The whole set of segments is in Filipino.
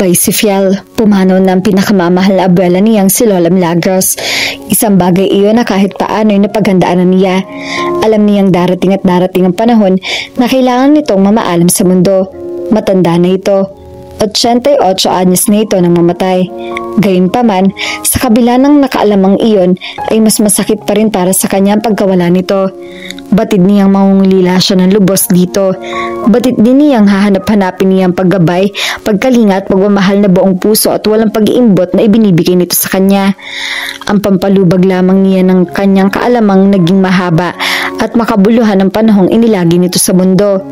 Gabay si Fiel. Pumanaw ng pinakamamahal na abuela niyang si Lola Milagros. Isang bagay iyon na kahit paano ay napaghandaan na niya. Alam niyang darating at darating ang panahon na kailangan nitong mamaalam sa mundo. Matanda na ito. 88 anyos na ito nang mamatay. Gayunpaman, sa kabila ng nakaalamang iyon ay mas masakit pa rin para sa kanya ang pagkawala nito. Batid niyang mangungulila siya ng lubos dito. Batid din niyang hahanap-hanapin niyang paggabay, pagkalinga at pagmamahal na buong puso at walang pag-iimbot na ibinibigay nito sa kanya. Ang pampalubag lamang niya ng kanyang kaalamang naging mahaba at makabuluhan ng panahong inilagi nito sa mundo.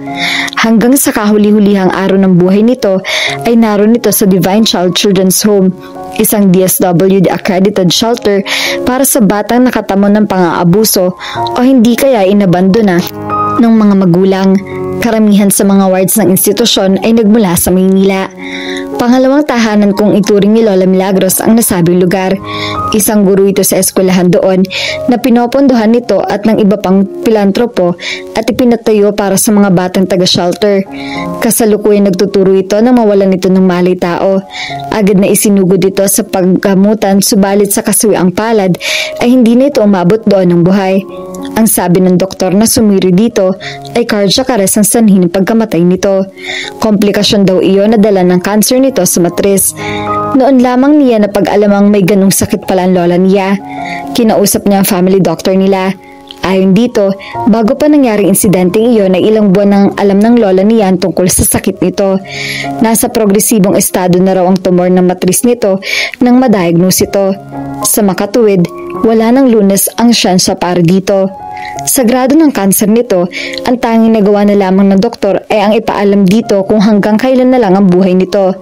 Hanggang sa kahuli-hulihang araw ng buhay nito ay naroon ito sa Divine Child Children's Home, isang DSWD accredited shelter para sa batang nakatamo ng pang-aabuso o hindi kaya inabandona ng mga magulang. Karamihan sa mga wards ng institusyon ay nagmula sa Maynila. Pangalawang tahanan kong ituring ni Lola Milagros ang nasabing lugar. Isang guro ito sa eskwelahan doon na pinopondohan nito at ng iba pang pilantropo at ipinatayo para sa mga batang taga-shelter. Kasalukuyan nagtuturo ito na mawalan nito ng malay tao. Agad na isinugod ito sa paggamutan, subalit sa kaswiang palad ay hindi na ito umabot doon ng buhay. Ang sabi ng doktor na sumiri dito ay cardiac arrest ang sanhi ng pagkamatay nito. Komplikasyon daw iyon na dala ng cancer nito sa matris. Noon lamang niya na pag-alamang may ganung sakit pala ang lola niya. Kinausap niya ang family doctor nila. Ayon dito, bago pa nangyaring insidenteng iyon ay ilang buwan nang alam ng lola niya tungkol sa sakit nito. Nasa progresibong estado na raw ang tumor ng matris nito nang madiagnose ito. Sa makatuwid, wala ng Lunes ang siyansa para dito. Sa grado ng kanser nito, ang tanging nagawa na lamang ng doktor ay ang ipaalam dito kung hanggang kailan na lang ang buhay nito.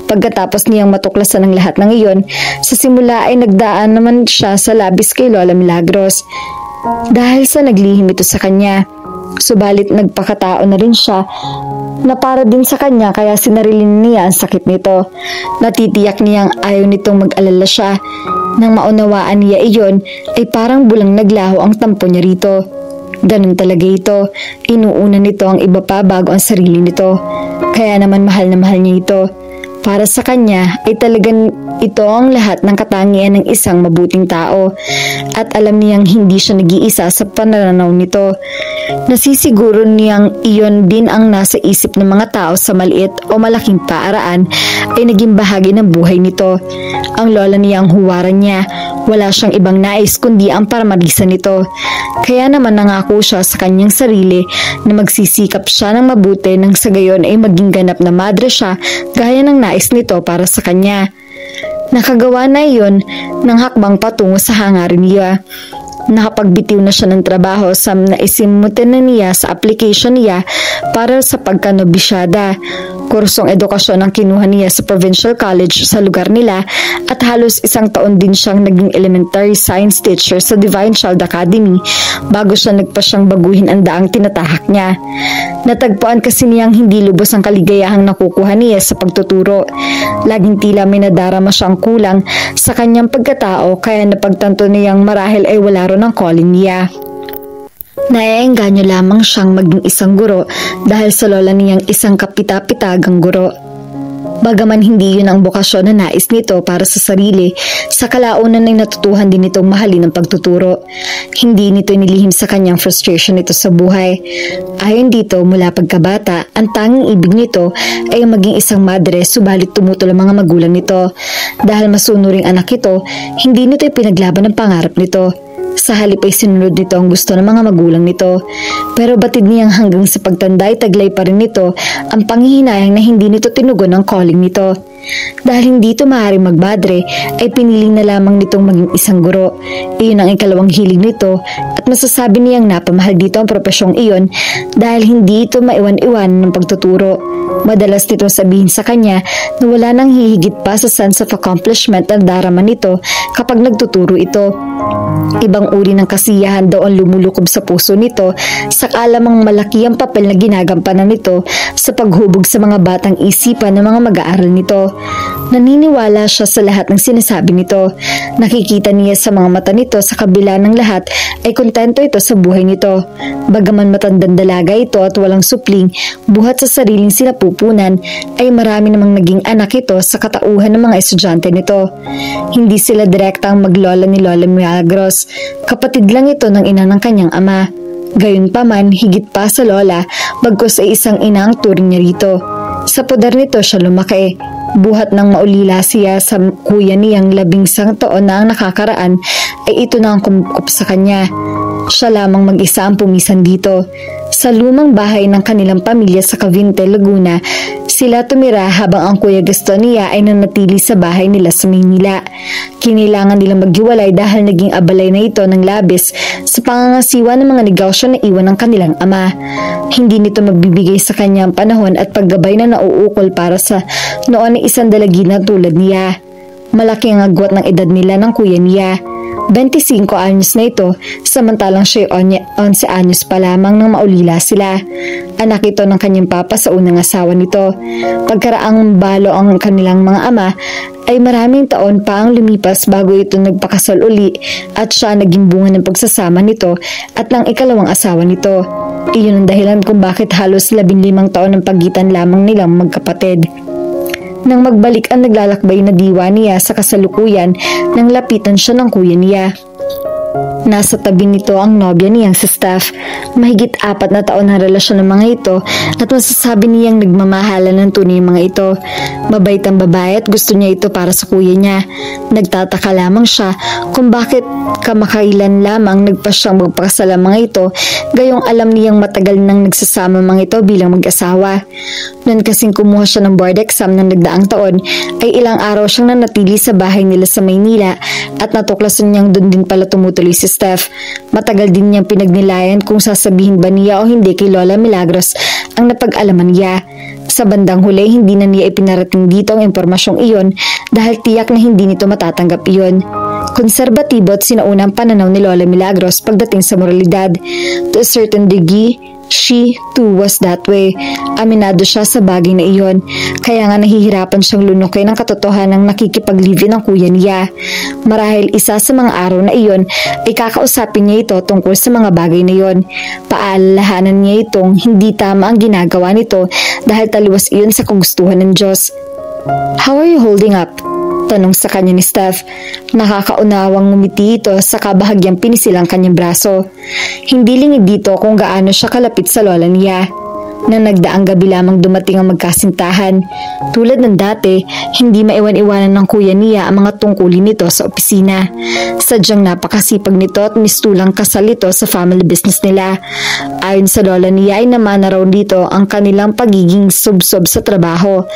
Pagkatapos niyang matuklasan ang lahat ng iyon, sa simula ay nagdaan naman siya sa labis kay Lola Milagros. Dahil sa naglihim ito sa kanya, subalit nagpakatao na rin siya na para din sa kanya kaya sinarilin niya ang sakit nito. Natitiyak niyang ayaw nitong mag-alala siya. Nang maunawaan niya iyon ay parang bulang naglaho ang tampo niya rito. Ganun talaga ito. Inuuna nito ang iba pa bago ang sarili nito. Kaya naman mahal na mahal niya ito. Para sa kanya ay talagang ito ang lahat ng katangian ng isang mabuting tao at alam niyang hindi siya nag-iisa sa pananaw nito. Nasisiguro niyang iyon din ang nasa isip ng mga tao sa maliit o malaking paaraan ay naging bahagi ng buhay nito. Ang lola niyang huwaran niya, wala siyang ibang nais kundi ang paramarisan nito. Kaya naman nangako siya sa kanyang sarili na magsisikap siya ng mabuti nang sa gayon ay maging ganap na madre siya gaya ng nais nito para sa kanya. Nakagawa na iyon ng hakbang patungo sa hangarin niya. Nakapagbitiw na siya ng trabaho sa naisimutin na niya sa application niya para sa pagkanobisyada. Kursong edukasyon ang kinuha niya sa Provincial College sa lugar nila at halos isang taon din siyang naging elementary science teacher sa Divine Child Academy bago siya nagpasyang baguhin ang daang tinatahak niya. Natagpuan kasi niyang hindi lubos ang kaligayahang nakukuha niya sa pagtuturo. Laging tila may nadarama siyang kulang sa kanyang pagkatao kaya napagtanto niyang marahil ay wala ron ang calling niya. Naiengganyo lamang siyang maging isang guro dahil sa lola niyang isang kapita-pitagang guro. Bagaman hindi yun ang bokasyon na nais nito para sa sarili, sa kalaunan ay natutuhan din itong mahalin ang pagtuturo. Hindi nito inilihim sa kanyang frustration nito sa buhay. Ayon dito, mula pagkabata, ang tanging ibig nito ay maging isang madre subalit tumutol ang mga magulang nito. Dahil masunuring anak ito, hindi nito ipinaglaban ang pangarap nito. Sa halip ay sinunod nito ang gusto ng mga magulang nito. Pero batid niyang hanggang sa pagtanda ay taglay pa rin nito ang panghihinayang na hindi nito tinugon ang calling nito. Dahil hindi ito maaaring magbadre, ay pinili na lamang nitong maging isang guro. Iyon ang ikalawang hiling nito at masasabi niyang napamahal dito ang profesyong iyon dahil hindi ito maiwan-iwan ng pagtuturo. Madalas nitong sabihin sa kanya na wala nang hihigit pa sa sense of accomplishment na darama nito kapag nagtuturo ito. Ibang uri ng kasiyahan daw ang lumulukob sa puso nito sa kalamang malaki ang papel na ginagampanan nito sa paghubog sa mga batang isipan ng mga mag-aaral nito. Naniniwala siya sa lahat ng sinasabi nito. Nakikita niya sa mga mata nito sa kabila ng lahat ay kontento ito sa buhay nito. Bagaman matandang dalaga ito at walang supling, buhat sa sariling sinapupunan, ay marami namang naging anak ito sa katauhan ng mga estudyante nito. Hindi sila direktang maglola ni Lola Milagros. Kapatid lang ito ng ina ng kanyang ama. Gayunpaman, higit pa sa lola, bagkus ay isang ina ang turing niya rito. Sa poder nito siya lumaki. Buhat ng maulila siya sa kuya niyang 11 taon na ang nakakaraan, ay ito na ang kumukup sa kanya. Siya lamang mag-isa ang pumisan dito. Sa lumang bahay ng kanilang pamilya sa Cavite, Laguna, sila tumira habang ang Kuya Gastonia ay nanatili sa bahay nila sa Maynila. Kinailangan nilang maghiwalay dahil naging abalay na ito ng labis sa pangangasiwa ng mga negosyo na iwan ng kanilang ama. Hindi nito magbibigay sa kanya ang panahon at paggabay na nauukol para sa noon ay isang dalagina tulad niya. Malaki ang agwat ng edad nila ng kuya niya. 25 anyos na ito, samantalang siya 11 anyos pa lamang nang maulila sila. Anak ito ng kanyang papa sa unang asawa nito. Pagkaraang balo ang kanilang mga ama, ay maraming taon pa ang lumipas bago ito nagpakasal uli at siya naging bunga ng pagsasama nito at ng ikalawang asawa nito. Iyon ang dahilan kung bakit halos 15 taon ang pagitan lamang nilang magkapatid. Nang magbalik ang naglalakbay na diwa niya sa kasalukuyan, nang lapitan siya ng kuya niya. Nasa tabi nito ang nobya niyang si Steph. Mahigit 4 na taon ang relasyon ng mga ito at masasabi niyang nagmamahalan ng tunay mga ito. Mabait ang babae at gusto niya ito para sa kuya niya. Nagtataka lamang siya kung bakit kamakailan lamang nagpasyang magpakasal ang mga ito, gayong alam niyang matagal nang nagsasama mga ito bilang mag-asawa. Noon kasing kumuha siya ng board exam ng nagdaang taon, ay ilang araw siyang nanatili sa bahay nila sa Maynila at natuklasan niyang doon din pala tumutuloy si Steph. Matagal din niyang pinagnilayan kung sasabihin ba niya o hindi kay Lola Milagros ang napag-alaman niya. Sa bandang huli, hindi na niya ipinarating dito ang impormasyong iyon dahil tiyak na hindi nito matatanggap iyon. Konserbatibo at sinaunang pananaw ni Lola Milagros pagdating sa moralidad. To a certain degree, she too was that way. Aminado siya sa bagay na iyon. Kaya nga nahihirapan siyang lunukin ang katotohanan ng nakikipag-live-in ng kuya niya. Marahil isa sa mga araw na iyon ay kakausapin niya ito tungkol sa mga bagay na iyon. Paalalahanan niya itong hindi tama ang ginagawa nito dahil taliwas iyon sa kagustuhan ng Diyos. "How are you holding up?" tanong sa kanya ni Steph. Nakakaunawang ngumiti ito sa kabahagyang pinisilang kanyang braso. Hindi lingid dito kung gaano siya kalapit sa lola niya. Nang nagdaang gabi lamang dumating ang magkasintahan. Tulad ng dati, hindi maiwan-iwanan ng kuya niya ang mga tungkulin nito sa opisina. Sadyang napakasipag nito at mistulang kasal ito sa family business nila. Ayon sa lola niya ay namana raw dito ang kanilang pagiging subsob sa trabaho.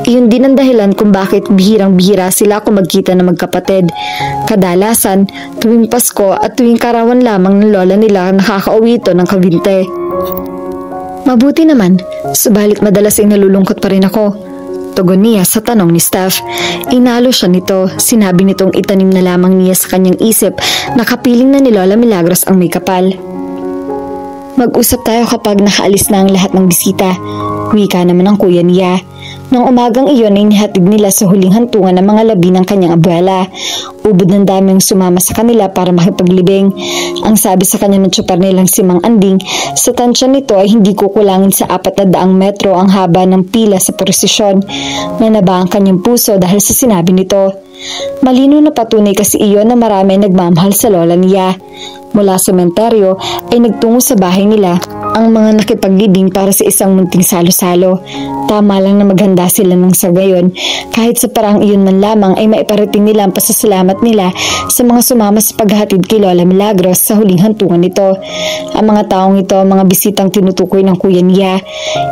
Iyon din ang dahilan kung bakit bihirang-bihira sila kung magkita na magkapatid. Kadalasan, tuwing Pasko at tuwing karawan lamang ng lola nila nakakauwi ito ng Cavite. "Mabuti naman, subalit madalas ay nalulungkot pa rin ako," tugon niya sa tanong ni Steph. Inalo siya nito. Sinabi nitong itanim na lamang niya sa kanyang isip na kapiling na ni Lola Milagros ang may kapal. "Mag-usap tayo kapag nakaalis na ang lahat ng bisita," wika naman ang kuya niya. Nang umagang iyon ay nihatid nila sa huling hantungan ng mga labi ng kanyang abuela. Ubod ng daming sumama sa kanila para makipaglibing. Ang sabi sa kanya ng tsuper nilang si Mang Anding, sa tansya nito ay hindi kukulangin sa 400 metro ang haba ng pila sa prosesyon. Nanaba ang kanyang puso dahil sa sinabi nito. Malino na patunay kasi iyon na marami nagmamahal sa lola niya. Mula sa sementeryo ay nagtungo sa bahay nila ang mga nakipaglibing para sa isang munting salo-salo. Tama lang na maghanda sila ng sa gayon. Kahit sa parang iyon man lamang ay maiparating nila ang pasasalamat nila sa mga sumama sa paghahatid kay Lola Milagros sa huling hantungan nito. Ang mga taong ito, mga bisitang tinutukoy ng kuya niya.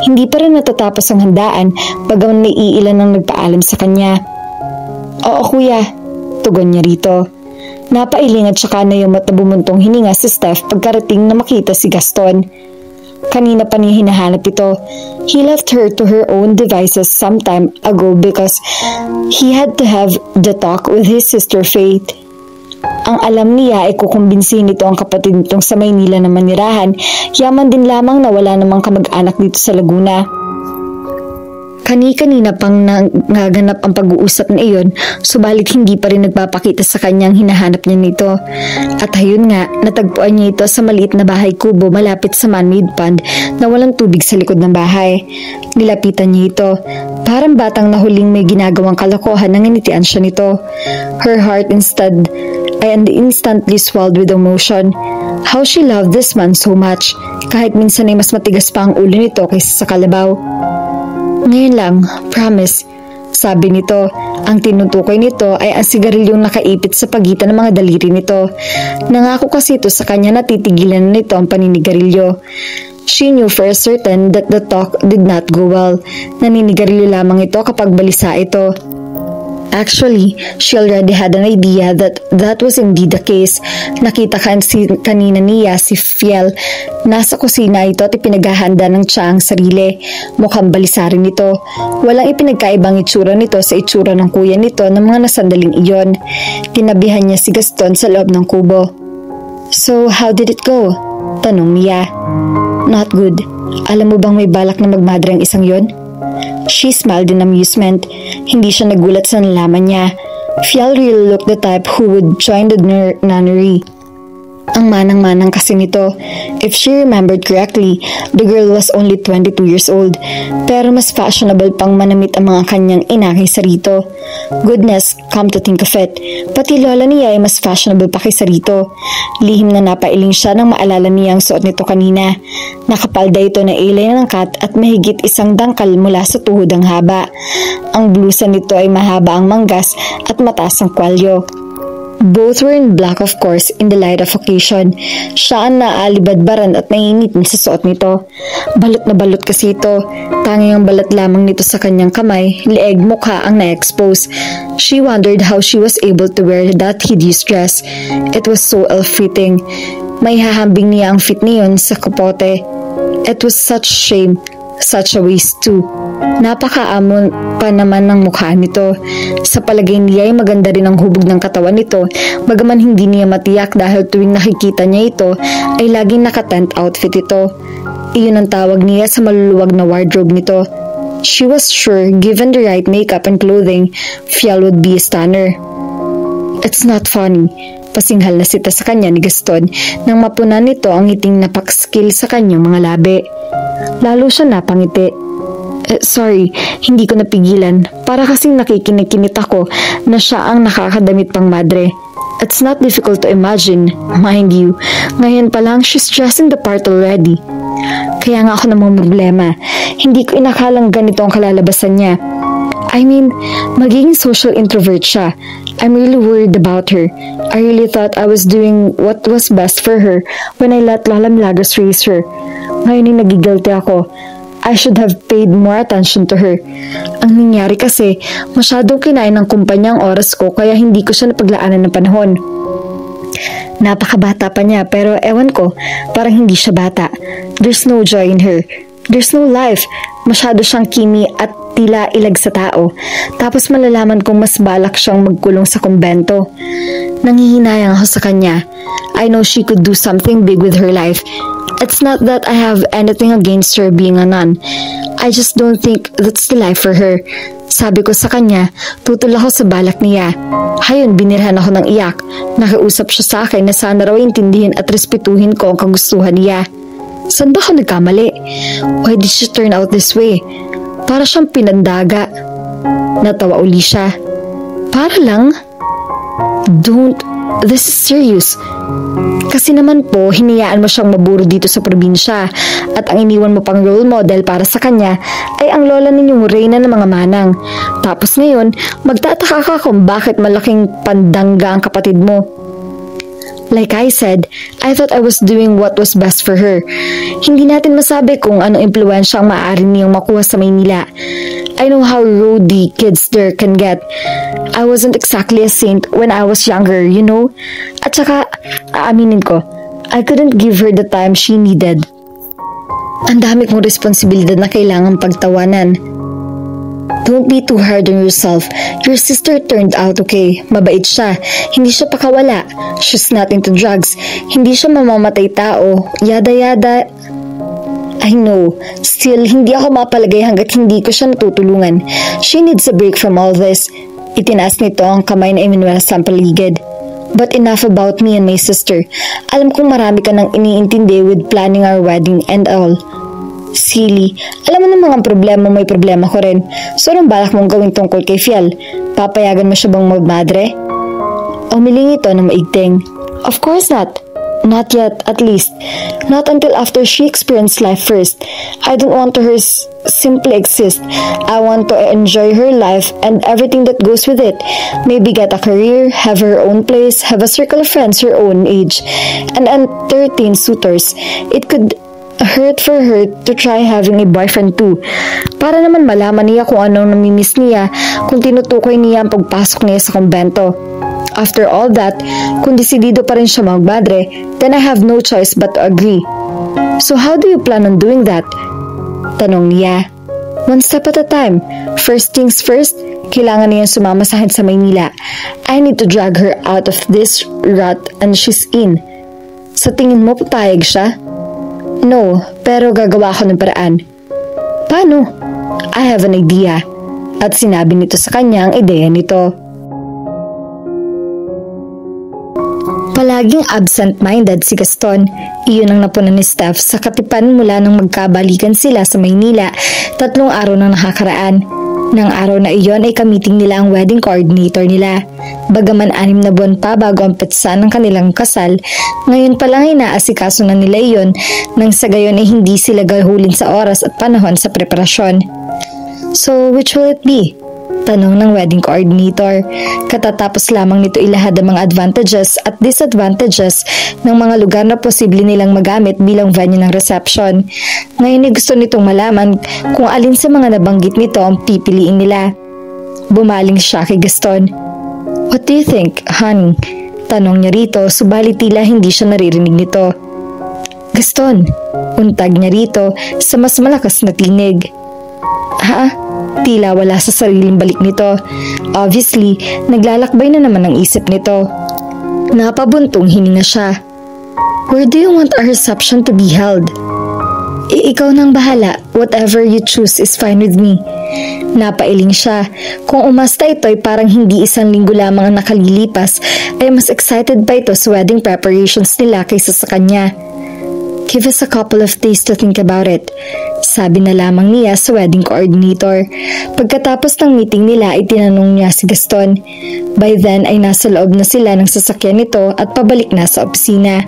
Hindi pa rin natatapos ang handaan bagaman may iilan ang nagpaalam sa kanya. "Oo kuya," tugon niya rito. Napailing at saka na yung matabumuntong hininga si Steph pagkarating na makita si Gaston. Kanina pa niya hinahanap ito. He left her to her own devices some time ago because he had to have the talk with his sister Faith. Ang alam niya ay kukumbinsihin nito ang kapatid nitong sa Maynila na manirahan, yaman din lamang na wala namang kamag-anak dito sa Laguna. Kani-kanina pang naganap ang pag-uusap na iyon, subalit hindi pa rin nagpapakita sa kanyang hinahanap niya nito. At ayun nga, natagpuan niya ito sa maliit na bahay kubo malapit sa man-made pond na walang tubig sa likod ng bahay. Nilapitan niya ito, parang batang nahuling may ginagawang kalokohan nang initian siya nito. Her heart instantly swelled with emotion. How she loved this man so much, kahit minsan ay mas matigas pa ang ulo nito kaysa sa kalabaw. Ngayon lang, promise, sabi nito. Ang tinutukoy nito ay ang sigarilyong nakaipit sa pagitan ng mga daliri nito. Nangako kasi ito sa kanya na titigilan na nito ang paninigarilyo. She knew for certain that the talk did not go well. Naninigarilyo lamang ito kapag balisa ito. Actually, she already had an idea that that was indeed the case. Nakita kanina niya si Fiel. Nasa kusina ito at ipinaghahanda ng tsa ang sarili. Mukhang balisa rin ito. Walang ipinagkaibang itsura nito sa itsura ng kuya nito ng mga nasandaling iyon. Tinabihan niya si Gaston sa loob ng kubo. So, how did it go? Tanong niya. Not good. Alam mo bang may balak na magmadre ang isang yon? She smiled in amusement. Hindi siya nagulat sa nalaman niya. Fiel really looked the type who would join the nunnery. Ang manang-manang kasi nito. If she remembered correctly, the girl was only 22 years old. Pero mas fashionable pang manamit ang mga kanyang ina kaysa rito. Goodness, come to think of it. Pati lola niya ay mas fashionable pa kaysa rito. Lihim na napailing siya nang maalala niya ang suot nito kanina. Nakapalda ito na ilay ng kat at mahigit isang dangkal mula sa tuhod ang haba. Ang blusa nito ay mahaba ang manggas at mataas ang kwalyo. Both were in black of course in the light of occasion. Siya ang naalibadbaran at naiinitin sa suot nito. Balot na balot kasi ito. Tanging ang balat lamang nito sa kanyang kamay, leeg, mukha ang na-expose. She wondered how she was able to wear that hideous dress. It was so ill-fitting. May hahambing niya ang fit niyon sa kapote. It was such shame. Such a waste too. Napakaamon pa naman ng mukha nito. Sa palagay niya ay maganda rin ang hubog ng katawan nito, bagaman hindi niya matiyak dahil tuwing nakikita niya ito ay laging naka-tent outfit ito. Iyon ang tawag niya sa maluluwag na wardrobe nito. She was sure given the right makeup and clothing, Fiel would be a stunner. It's not funny. Pasinghal na sita sa kanya ni Gaston nang mapunan nito ang ngiting napakskil sa kanyang mga labi. Lalo siya napangiti. Sorry, hindi ko napigilan. Para kasing nakikinig-kinit ako na siya ang nakakadamit pang madre. It's not difficult to imagine, mind you. Ngayon pa lang, she's dressing the part already. Kaya nga ako namang problema. Hindi ko inakalang ganito ang kalalabasan niya. I mean, magiging social introvert siya. I'm really worried about her. I really thought I was doing what was best for her when I let Lola Milagros raise her. Ngayon ay nagigilty ako. I should have paid more attention to her. Ang nangyari kasi, masyadong kinain ng kumpanya ang oras ko kaya hindi ko siya napaglaanan ng panahon. Napakabata pa niya pero ewan ko, parang hindi siya bata. There's no joy in her. There's no life. Masyado siyang kimi at tila ilag sa tao. Tapos malalaman kong mas balak siyang magkulong sa kumbento. Nanghihinayang ako sa kanya. I know she could do something big with her life. It's not that I have anything against her being a nun. I just don't think that's the life for her. Sabi ko sa kanya, tutol ako sa balak niya. Hayon, binirhan ako ng iyak. Nakiusap siya sa akin na sana raw intindihin at respetuhin ko ang kagustuhan niya. Saan ba ako nagkamali? Why did she turn out this way? Para siyang pinandaga. Natawa uli siya. Para lang? Don't. This is serious. Kasi naman po, hinayaan mo siyang maburo dito sa probinsya at ang iniwan mo pang role model para sa kanya ay ang lola ninyong reyna ng mga manang. Tapos ngayon, magtataka ka kung bakit malaking pandangga ang kapatid mo. Like I said, I thought I was doing what was best for her. Hindi natin masabi kung anong impluensya ang maaari niyang makuha sa Maynila. I know how rowdy kids there can get. I wasn't exactly a saint when I was younger, you know? At saka, aaminin ko, I couldn't give her the time she needed. Ang dami kong responsibilidad na kailangang pagtawanan. Don't be too hard on yourself. Your sister turned out okay. Mabait siya. Hindi siya pakawala. She's not into drugs. Hindi siya mamamatay tao. Yada yada. I know. Still, hindi ako mapalagay hanggat hindi ko siya natutulungan. She needs a break from all this. Itinaas nito ang kamay na Emanuel sa paligid. But enough about me and my sister. Alam kong marami ka nang iniintindi with planning our wedding and all. Silly, alam mo ng mga problema, may problema ko rin. So anong balak mong gawin tungkol kay Fiel? Papayagan mo siya bang magmadre? Umiling ito na maigting. Of course not. Not yet, at least. Not until after she experienced life first. I don't want her simply exist. I want to enjoy her life and everything that goes with it. Maybe get a career, have her own place, have a circle of friends her own age, and entertain suitors. It could hurt for her to try having a boyfriend too. Para naman malaman niya kung anong namimiss niya kung tinutukoy niya ang pagpasok niya sa kumbento. After all that, kung desidido pa rin siya magmadre, then I have no choice but to agree. So how do you plan on doing that? Tanong niya. One step at a time. First things first, kailangan niyang sumama sa akin sa Maynila. I need to drag her out of this rut and she's in. Sa tingin mo papayag siya? No, pero gagawa ako ng paraan. Paano? I have an idea. At sinabi nito sa kanya ang ideya nito. Palaging absent-minded si Gaston. Iyon ang napunan ni Steph sa katipan mula nang magkabalikan sila sa Maynila 3 araw na nakakaraan. Nang araw na iyon ay kamiting nila ang wedding coordinator nila. Bagaman 6 na buwan pa bago ang petsa ng kanilang kasal, ngayon pa lang inaasikaso na nila iyon nang sa gayon ay hindi sila gahulin sa oras at panahon sa preparasyon. So, which will it be? Tanong ng wedding coordinator. Katatapos lamang nito ilahad ang mga advantages at disadvantages ng mga lugar na posible nilang magamit bilang venue ng reception. Ngayon ay gusto nitong malaman kung alin sa mga nabanggit nito ang pipiliin nila. Bumaling siya kay Gaston. What do you think, honey? Tanong niya rito, subalit tila hindi siya naririnig nito. Gaston, untag niya rito sa mas malakas na tinig. Ha? Tila wala sa sariling balik nito. Obviously, naglalakbay na naman ang isip nito. Napabuntong hininga siya. Where do you want our reception to be held? Ikaw nang bahala. Whatever you choose is fine with me. Napailing siya. Kung umasta ito ay parang hindi 1 linggo lamang ang nakalilipas, ay mas excited pa ito sa wedding preparations nila kaysa sa kanya. Give us a couple of days to think about it. Sabi na lamang niya sa wedding coordinator. Pagkatapos ng meeting nila ay tinanong niya si Gaston. By then ay nasa loob na sila ng sasakyan nito at pabalik na sa opisina.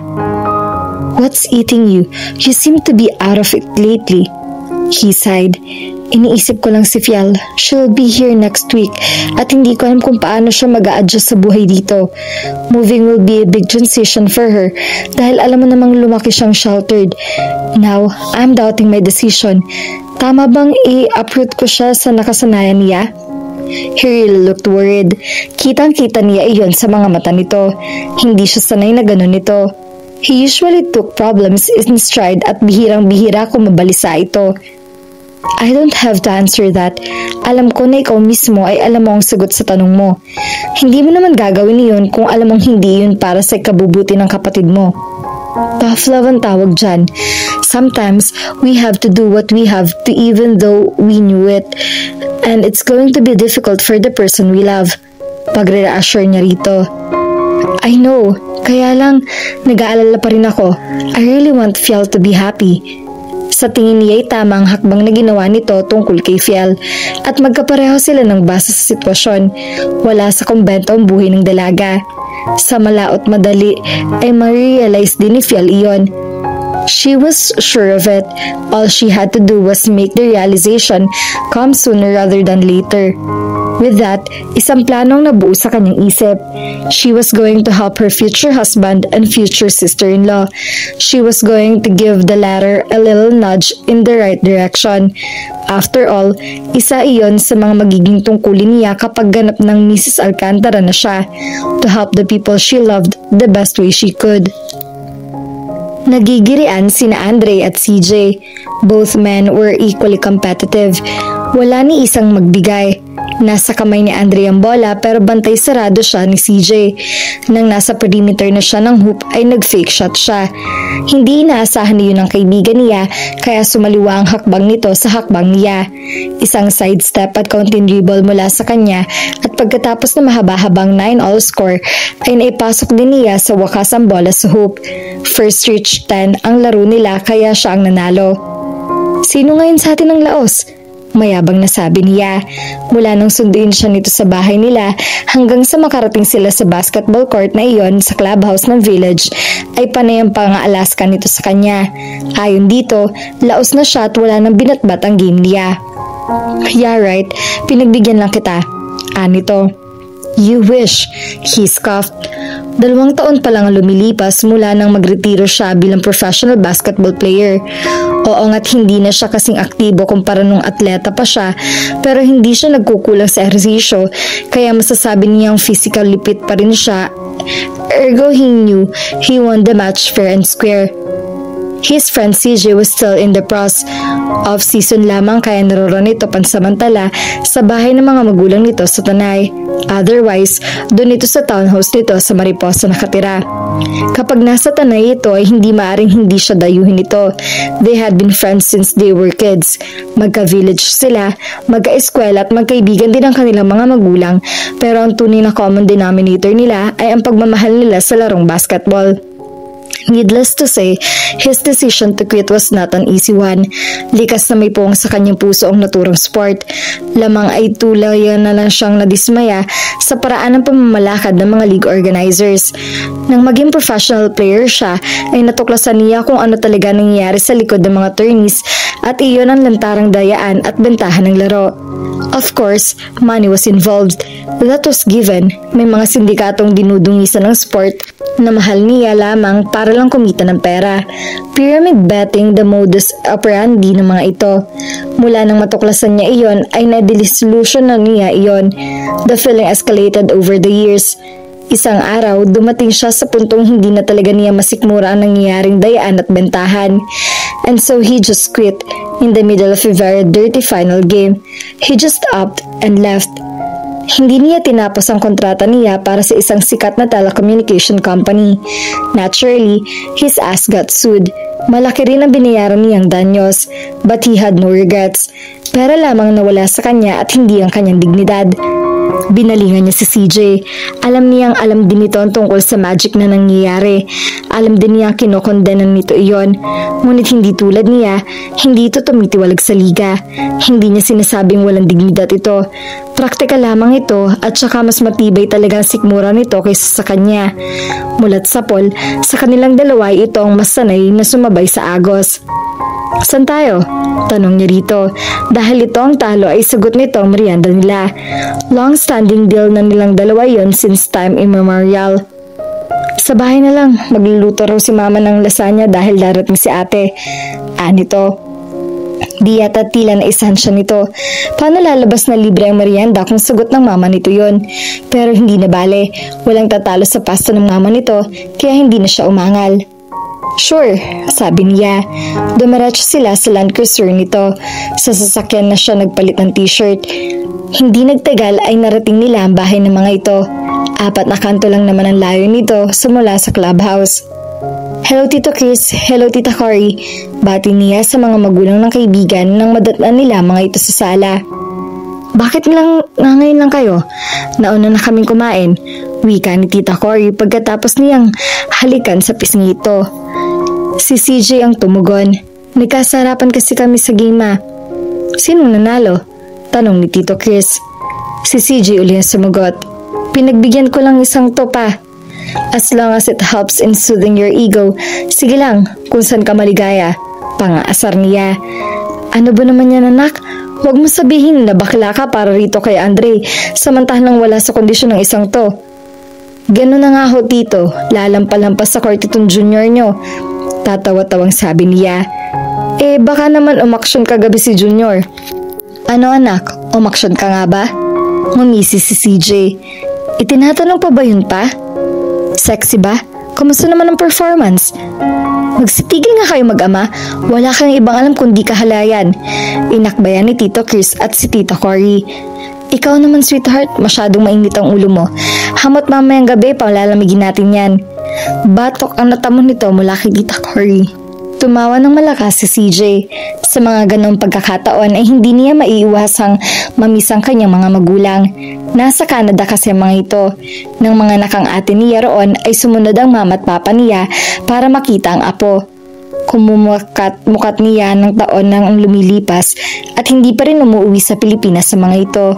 What's eating you? You seem to be out of it lately. He sighed. Iniisip ko lang si Fiel. She'll be here next week at hindi ko alam kung paano siya mag-a-adjust sa buhay dito. Moving will be a big transition for her dahil alam mo namang lumaki siyang sheltered. Now, I'm doubting my decision. Tama bang i-uproot ko siya sa nakasanayan niya? He really looked worried. Kitang-kita niya iyon sa mga mata nito. Hindi siya sanay na ganun nito. He usually took problems in stride at bihirang-bihira kung mabalisa ito. I don't have to answer that. Alam ko na ikaw mismo ay alam mo ang sagot sa tanong mo. Hindi mo naman gagawin iyon kung alam mong hindi iyon para sa ikabubuti ng kapatid mo. Tough love ang tawag dyan. Sometimes, we have to do what we have to even though we knew it. And it's going to be difficult for the person we love. Pagre-reassure niya rito. I know, kaya lang nag-aalala pa rin ako. I really want Fiel to be happy. Sa tingin niya ay tama ang hakbang na ginawa nito tungkol kay Fiel at magkapareho sila ng basa sa sitwasyon. Wala sa kumbento ang buhay ng dalaga. Sa malaot madali ay ma-realize din ni Fiel iyon. She was sure of it. All she had to do was make the realization come sooner rather than later. With that, isang planong nabuo sa kanyang isip. She was going to help her future husband and future sister-in-law. She was going to give the latter a little nudge in the right direction. After all, isa iyon sa mga magiging tungkulin niya kapag ganap ng Mrs. Alcantara na siya, to help the people she loved the best way she could. Nagigirian sina Andre at CJ. Both men were equally competitive. Wala ni isang magbigay. Nasa kamay ni Andre ang bola pero bantay sarado siya ni CJ. Nang nasa perimeter na siya ng hoop ay nag-fake shot siya. Hindi inaasahan niyo ng kaibigan niya kaya sumaliwa ang hakbang nito sa hakbang niya. Isang sidestep at counting dribble mula sa kanya at pagkatapos na mahaba-habang 9-all score ay naipasok din niya sa wakas ang bola sa hoop. First reach 10 ang laro nila kaya siya ang nanalo. Sino ngayon sa atin ang laos? Mayabang na sabi niya. Mula nang sunduin siya nito sa bahay nila hanggang sa makarating sila sa basketball court na iyon sa clubhouse ng village ay panay ang pang-aalaska nito sa kanya. Ayon dito, laos na siya at wala nang binatbat ang game niya. Yeah right, pinagbigyan lang kita. Anito. You wish, he scoffed. 2 taon pa lang ang lumilipas mula nang magretiro siya bilang professional basketball player. Oo nga't hindi na siya kasing aktibo kumpara nung atleta pa siya pero hindi siya nagkukulang sa ehersisyo kaya masasabi niyang physically fit pa rin siya. Ergo he knew he won the match fair and square. His friend CJ was still in the pros. Off-season lamang kaya naroon ito pansamantala sa bahay ng mga magulang nito sa Tanay. Otherwise, doon ito sa townhouse nito sa Mariposa nakatira. Kapag nasa Tanay ito ay hindi maaring hindi siya dayuhin ito. They had been friends since they were kids. Magka-village sila, magka-eskwela at magkaibigan din ang kanilang mga magulang pero ang tunay na common denominator nila ay ang pagmamahal nila sa larong basketball. Needless to say, his decision to quit was not an easy one. Likas na may puwang sa kanyang puso ang naturang sport. Lamang ay tulayan na lang siyang nadismaya sa paraan ng pamamalakad ng mga league organizers. Nang maging professional player siya, ay natuklasan niya kung ano talaga nangyayari sa likod ng mga tourneys at iyon ang lantarang dayaan at bentahan ng laro. Of course, money was involved. That was given. May mga sindikatong dinudungisan ng sport na mahal niya lamang para lang kumita ng pera. Pyramid betting the modus operandi ng mga ito. Mula nang matuklasan niya iyon ay na-disillusion na niya iyon. The feeling escalated over the years. Isang araw, dumating siya sa puntong hindi na talaga niya masikmura ang nangyayaring dayaan at bentahan. And so he just quit in the middle of a very dirty final game. He just upped and left. Hindi niya tinapos ang kontrata niya para sa isang sikat na telecommunication company. Naturally, his ass got sued. Malaki rin ang binayaran niyang danyos, but he had no regrets. Pera lamang nawala sa kanya at hindi ang kanyang dignidad. Binalingan niya si CJ. Alam din nito ang tungkol sa magic na nangyayari. Alam din niya kinokondenan nito iyon. Ngunit hindi tulad niya, hindi ito tumitiwalag sa liga. Hindi niya sinasabing walang dignidad ito. Praktikal lamang ito at saka mas matibay talaga ang sikmura nito kaysa sa kanya. Mulat sa Paul, sa kanilang dalawa ito ang mas sanay na sumabay sa agos. Saan tayo? Tanong niya rito. Dahil ito ang talo ay sagot nito ang merienda nila. Long-standing deal na nilang dalawa yon since time immemorial. Sa bahay na lang, magluluto raw si mama ng lasagna dahil darating si ate. Anito. Di yata tila na isahan siya nito. Paano lalabas na libre ang merienda kung sagot ng mama nito yon? Pero hindi na bale. Walang tatalo sa pasta ng mama nito kaya hindi na siya umangal. Sure, sabi niya. Dumiretso sila sa Land Cruiser nito. Sa sasakyan na siya nagpalit ng t-shirt. Hindi nagtagal ay narating nila ang bahay ng mga ito. 4 na kanto lang naman ang layo nito simula sa clubhouse. Hello Tito Chris, hello Tita Cory. Bati niya sa mga magulang ng kaibigan nang madatnan nila mga ito sa sala. Bakit ngayon lang kayo? Nauna na kaming kumain. Wika ni Tita Cory pagkatapos niyang halikan sa pisngi ito. Si CJ ang tumugon. Nagkasarapan kasi kami sa game. Sinong nanalo? Tanong ni Tito Chris. Si CJ uli ang sumagot. Pinagbigyan ko lang isang topa. As long as it helps in soothing your ego, sige lang kung saan ka maligaya. Pang-aasar niya. Ano ba naman yan anak? Huwag mo sabihin na bakla ka para rito kay Andre samantalang wala sa kondisyon ng isang to. Ganun na nga ho tito, lalampa-lampas sa court itong junior nyo. Tatawa-tawang sabi niya. Baka naman umaksyon kagabi si Junior. Ano anak, umaksyon ka nga ba? Ngumisi si CJ. Itinatanong pa ba yun pa? Sexy ba? Kamusta naman ang performance? Magsitigil nga kayo mag-ama, wala kang ibang alam kundi kahalayan. Inakbayan ni Tito Chris at si Tita Cory. Ikaw naman sweetheart, masyadong mainit ang ulo mo. Hamot mamayang gabi, palalamigin natin yan. Batok ang natamon nito mula kay Tita Cory. Tumawa ng malakas si CJ. Sa mga ganong pagkakataon ay hindi niya maiiwasang mamisang kanyang mga magulang. Nasa Canada kasi ang mga ito. Nang mga nakang ate niya roon ay sumunod ang mama at papa niya para makita ang apo. Kumukat niya ng taon nang lumilipas at hindi pa rin umuwi sa Pilipinas sa mga ito.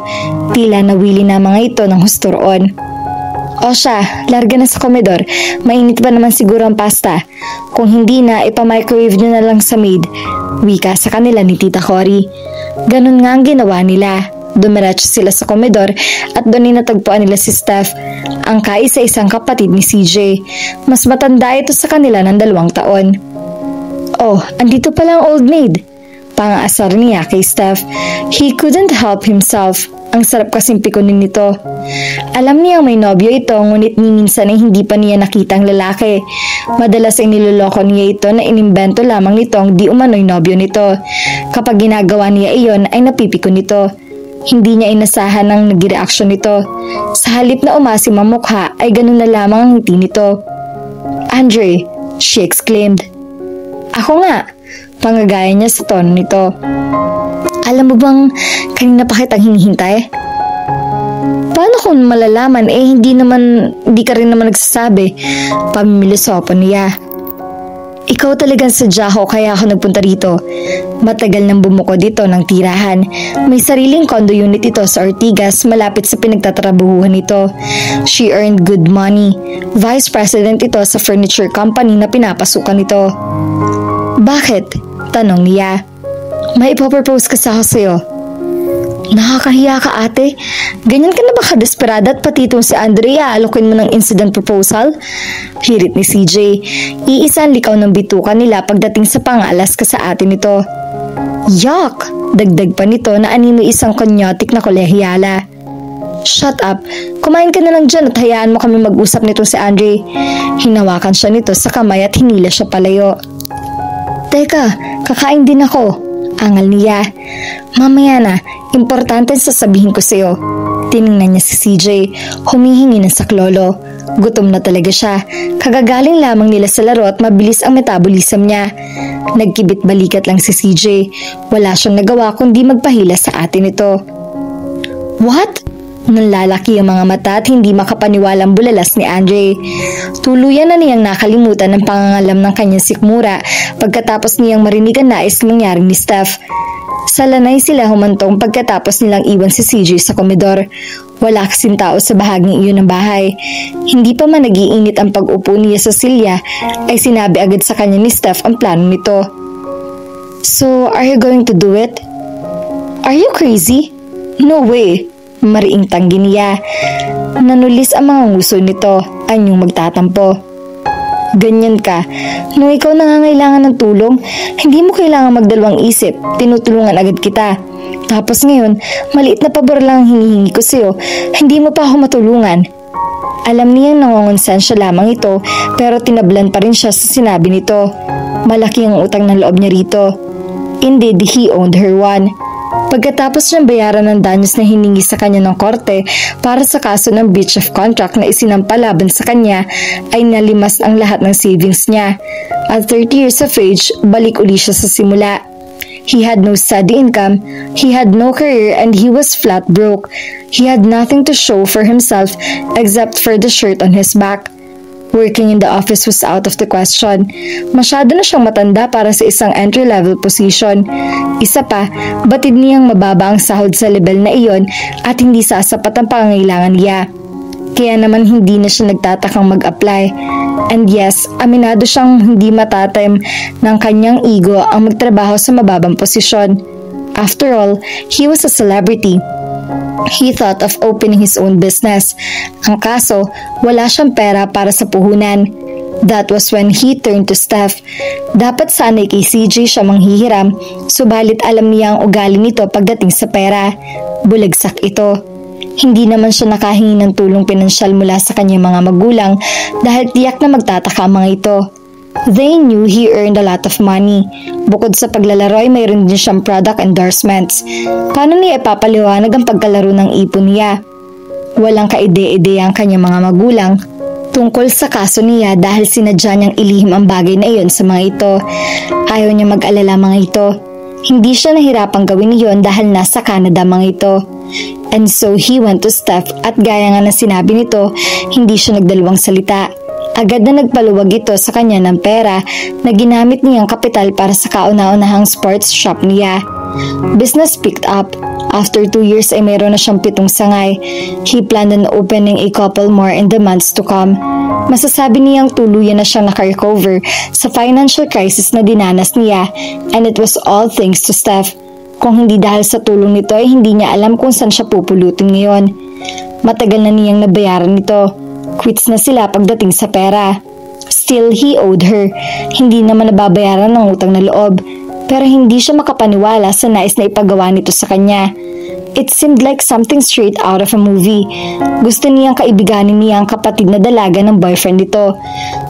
Tila nawili na mga ito ng husto roon. O siya, larga na sa komedor. Mainit pa naman siguro ang pasta. Kung hindi na, ipamicrowave nyo na lang sa maid. Wika sa kanila ni Tita Cory. Ganun nga ang ginawa nila. Dumiretso sila sa komedor at doon natagpuan nila si Steph, ang kaisa-isang kapatid ni CJ. Mas matanda ito sa kanila ng 2 taon. Oh, andito pala ang old maid. Pang-aasar niya kay Steph. He couldn't help himself. Ang sarap kasing pikunin nito. Alam niyang may nobyo ito, ngunit ni minsan ay hindi pa niya nakita ang lalaki. Madalas ay niloloko niya ito na inimbento lamang nitong di umano'y nobyo nito. Kapag ginagawa niya iyon ay napipikon nito. Hindi niya inasahan ang nag-reaksyon nito. Sa halip na umasim ang mukha ay ganun na lamang ang ngiti nito. Andre, she exclaimed. Ako nga, pangagaya niya sa tono nito. Alam mo bang kanina pa kitang hinihintay? Paano kung malalaman hindi ka rin naman nagsasabi? Pamimilosopo niya. Ikaw talagang sadya ko kaya ako nagpunta rito. Matagal nang bumuko dito ng tirahan. May sariling condo unit ito sa Ortigas malapit sa pinagtatrabahuhan nito. She earned good money. Vice President ito sa furniture company na pinapasukan nito. Bakit? Tanong niya. May ipopropose kasi ako sa'yo. Nakakahiya ka ate. Ganyan ka na ba kadesperada at pati itong si Andrea alokin mo ng incident proposal? Hirit ni CJ. Iisan likaw ng bituka nila pagdating sa pangalas ka sa atin nito. Yuck! Dagdag pa nito na anino isang konyotik na kolehiyala. Shut up! Kumain ka na lang dyan at hayaan mo kami mag-usap nito si Andre. Hinawakan siya nito sa kamay at hinila siya palayo. Teka, kakain din ako. Angal niya. Mamaya na, importante sasabihin ko sa'yo. Tiningnan niya si CJ, humihingi ng saklolo. Gutom na talaga siya. Kagagaling lamang nila sa laro at mabilis ang metabolism niya. Nagkibit balikat lang si CJ. Wala siyang nagawa kundi magpahila sa atin ito. What? Nanlalaki ang mga mata at hindi makapaniwalang bulalas ni Andre. Tuluyan na niyang nakalimutan ang pangangalam ng kanyang sikmura pagkatapos niyang marinig ang nais nangyari ni Steph. Sa lanay sila humantong pagkatapos nilang iwan si CJ sa komedor. Wala kasing tao sa bahaging iyon ng bahay. Hindi pa man nag-iinit ang pag-upo niya sa silya ay sinabi agad sa kanya ni Steph ang plano nito. So, are you going to do it? Are you crazy? No way! Mariing tanggi niya. Nanulis ang mga nguso nito, anyong magtatampo. Ganyan ka. Nung ikaw nangangailangan ng tulong, hindi mo kailangan magdalawang isip. Tinutulungan agad kita. Tapos ngayon, maliit na pabor lang ang hinihingi ko sa'yo. Hindi mo pa ako matulungan. Alam niyang nangongonsensya lamang ito, pero tinablan pa rin siya sa sinabi nito. Malaki ang utang ng loob niya rito. Indeed, he owed her one. Pagkatapos niyang bayaran ng danyos na hiningi sa kanya ng korte para sa kaso ng breach of contract na isinampa laban sa kanya, ay nalimas ang lahat ng savings niya. At 30 years of age, balik uli siya sa simula. He had no steady income, he had no career, and he was flat broke. He had nothing to show for himself except for the shirt on his back. Working in the office was out of the question. Masyado na siyang matanda para sa isang entry-level position. Isa pa, batid niyang mababa ang sahod sa level na iyon at hindi sasapat ang pangangailangan niya. Kaya naman hindi na siya nagtatakang mag-apply. And yes, aminado siyang hindi matatim ng kanyang ego ang magtrabaho sa mababang posisyon. After all, he was a celebrity. He thought of opening his own business. Ang kaso, wala siyang pera para sa puhunan. That was when he turned to Steph. Dapat sana'y kay CJ siya manghihiram, subalit alam niya ang ugali nito pagdating sa pera. Bulagsak ito. Hindi naman siya nakahingi ng tulong pinansyal mula sa kanyang mga magulang dahil tiyak na magtataka ang mga ito. They knew he earned a lot of money. Bukod sa paglalaro ay mayroon din siyang product endorsements. Paano niya ipapaliwanag ang pagkalaro ng ipon niya? Walang kaide-ide ang kanyang mga magulang tungkol sa kaso niya dahil sinadya niyang ilihim ang bagay na iyon sa mga ito. Ayaw niya mag-alala mga ito. Hindi siya nahirapang gawin iyon dahil nasa Canada mga ito. And so he went to Steph at gaya nga ng sinabi nito, hindi siya nagdalawang salita. Agad na nagpaluwag ito sa kanya ng pera na ginamit niyang kapital para sa kauna-unahang sports shop niya. Business picked up. After 2 years ay mayroon na siyang 7 sangay. He planned on opening a couple more in the months to come. Masasabi niyang tuluyan na siyang naka-recover sa financial crisis na dinanas niya, and it was all thanks to Steph. Kung hindi dahil sa tulong nito ay hindi niya alam kung saan siya pupulutin ngayon. Matagal na niyang nabayaran nito. Quits na sila pagdating sa pera. Still, he owed her. Hindi naman nababayaran ng utang na loob. Pero hindi siya makapaniwala sa nais na ipagawa nito sa kanya. It seemed like something straight out of a movie. Gusto niyang kaibiganin niya ang kapatid na dalaga ng boyfriend nito.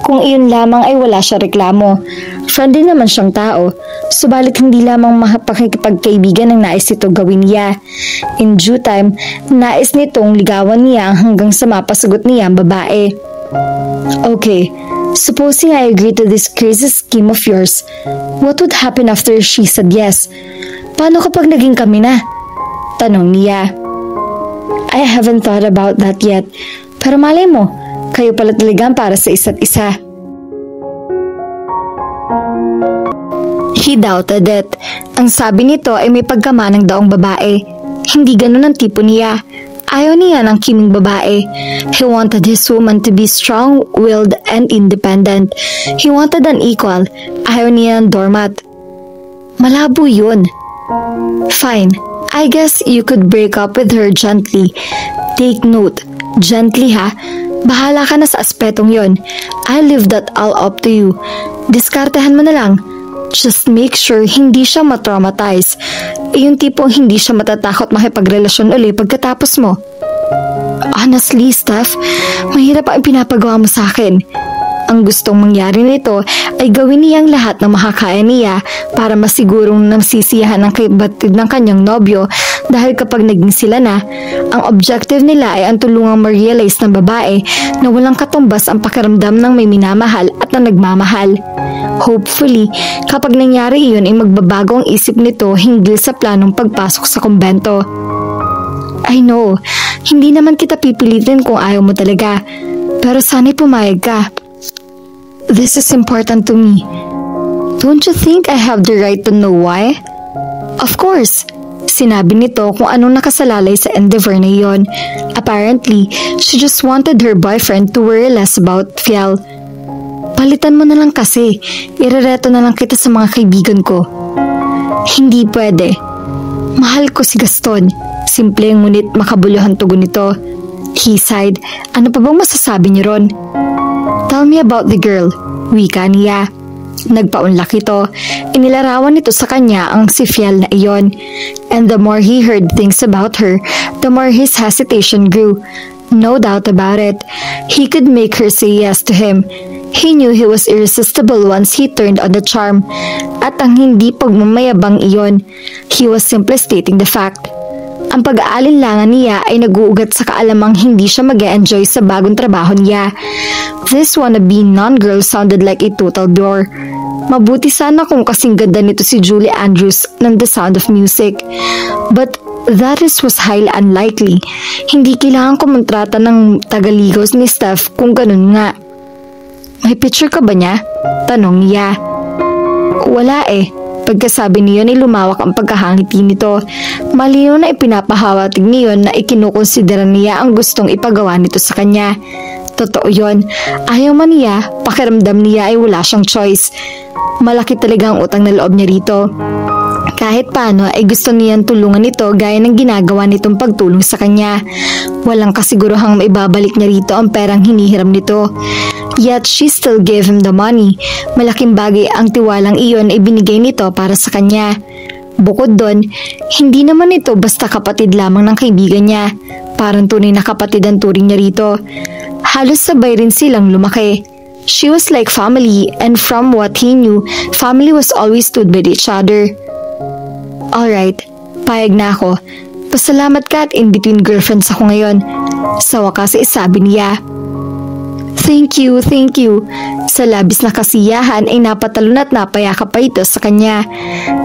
Kung iyon lamang ay wala siya reklamo. Friend din naman siyang tao, subalit hindi lamang makapagkaibigan ang nais nito gawin niya. In due time, nais nitong ligawan niya hanggang sa mapasagot niya ang babae. Okay, supposing I agree to this crazy scheme of yours, what would happen after she said yes? Paano kapag naging kami na? Tanong niya. I haven't thought about that yet, pero malay mo, kayo pala talagang para sa isa't isa. He doubted it. Ang sabi nito ay may pagkamanang daong babae. Hindi ganun ang tipo niya. Ayaw niya ng kiming babae. He wanted his woman to be strong-willed and independent. He wanted an equal. Ayaw niya ng doormat. Malabo yun. Fine. I guess you could break up with her gently. Take note. Gently ha. Bahala ka na sa aspetong yon. I leave that all up to you. Diskartehan mo na lang. Just make sure hindi siya matraumatize. Yung tipong hindi siya matatakot makipagrelasyon uli pagkatapos mo. Honestly, Steph, mahirap ang pinapagawa mo sa akin. Ang gustong mangyari nito ay gawin niyang lahat ng makakaya niya para masigurong nasisiyahan ang kapatid ng kanyang nobyo dahil kapag naging sila na, ang objective nila ay ang tulungang ma-realize ng babae na walang katumbas ang pakiramdam ng may minamahal at na nagmamahal. Hopefully, kapag nangyari iyon ay magbabago ang isip nito hinggil sa planong pagpasok sa kumbento. I know, hindi naman kita pipilitin kung ayaw mo talaga, pero sana'y pumayag ka. This is important to me. Don't you think I have the right to know why? Of course. Sinabi nito kung anong nakasalalay sa endeavor na iyon. Apparently, she just wanted her boyfriend to worry less about Fiel. Palitan mo na lang kasi. Irereto na lang kita sa mga kaibigan ko. Hindi pwede. Mahal ko si Gaston. Simple ngunit makabuluhan tugon nito. He sighed. Ano pa bang masasabi niyo ron? Tell me about the girl. Wika niya. Nagpaunlak ito. Inilarawan nito sa kanya ang si Fiel na iyon. And the more he heard things about her, the more his hesitation grew. No doubt about it. He could make her say yes to him. He knew he was irresistible once he turned on the charm. At ang hindi pagmamayabang iyon, he was simply stating the fact. Ang pag-aalinlangan niya ay nag-uugat sa kaalamang hindi siya mag-e-enjoy sa bagong trabaho niya. This wannabe non-girl sounded like a total bore. Mabuti sana kung kasing ganda nito si Julie Andrews ng The Sound of Music. But that was highly unlikely. Hindi kailangan kumontrata ng tagaligaw ni Steph kung ganun nga. May picture ka ba niya? Tanong niya. Wala eh. Pagkasabi niyon ay lumawak ang pagkahangiti nito. Malinaw na ipinapahawatig niyon na ikinukonsidera niya ang gustong ipagawa nito sa kanya. Totoo yon. Ayaw man niya, pakiramdam niya ay wala siyang choice. Malaki talaga ang utang na loob niya rito. Kahit paano ay gusto niyang tulungan ito gaya ng ginagawa nitong pagtulong sa kanya. Walang kasiguruhang maibabalik niya rito ang perang hinihiram nito. Yet she still gave him the money. Malaking bagay ang tiwalang iyon ay binigay nito para sa kanya. Bukod doon, hindi naman ito basta kapatid lamang ng kaibigan niya. Parang tunay na kapatid ang turing niya rito. Halos sabay rin silang lumaki. She was like family, and from what he knew, family was always stood by each other. Alright, payag na ako. Pasalamat ka at in between girlfriends ako ngayon. Sa wakas ay sabi niya. Thank you, thank you. Sa labis na kasiyahan ay napatalon at napayakap pa ito sa kanya.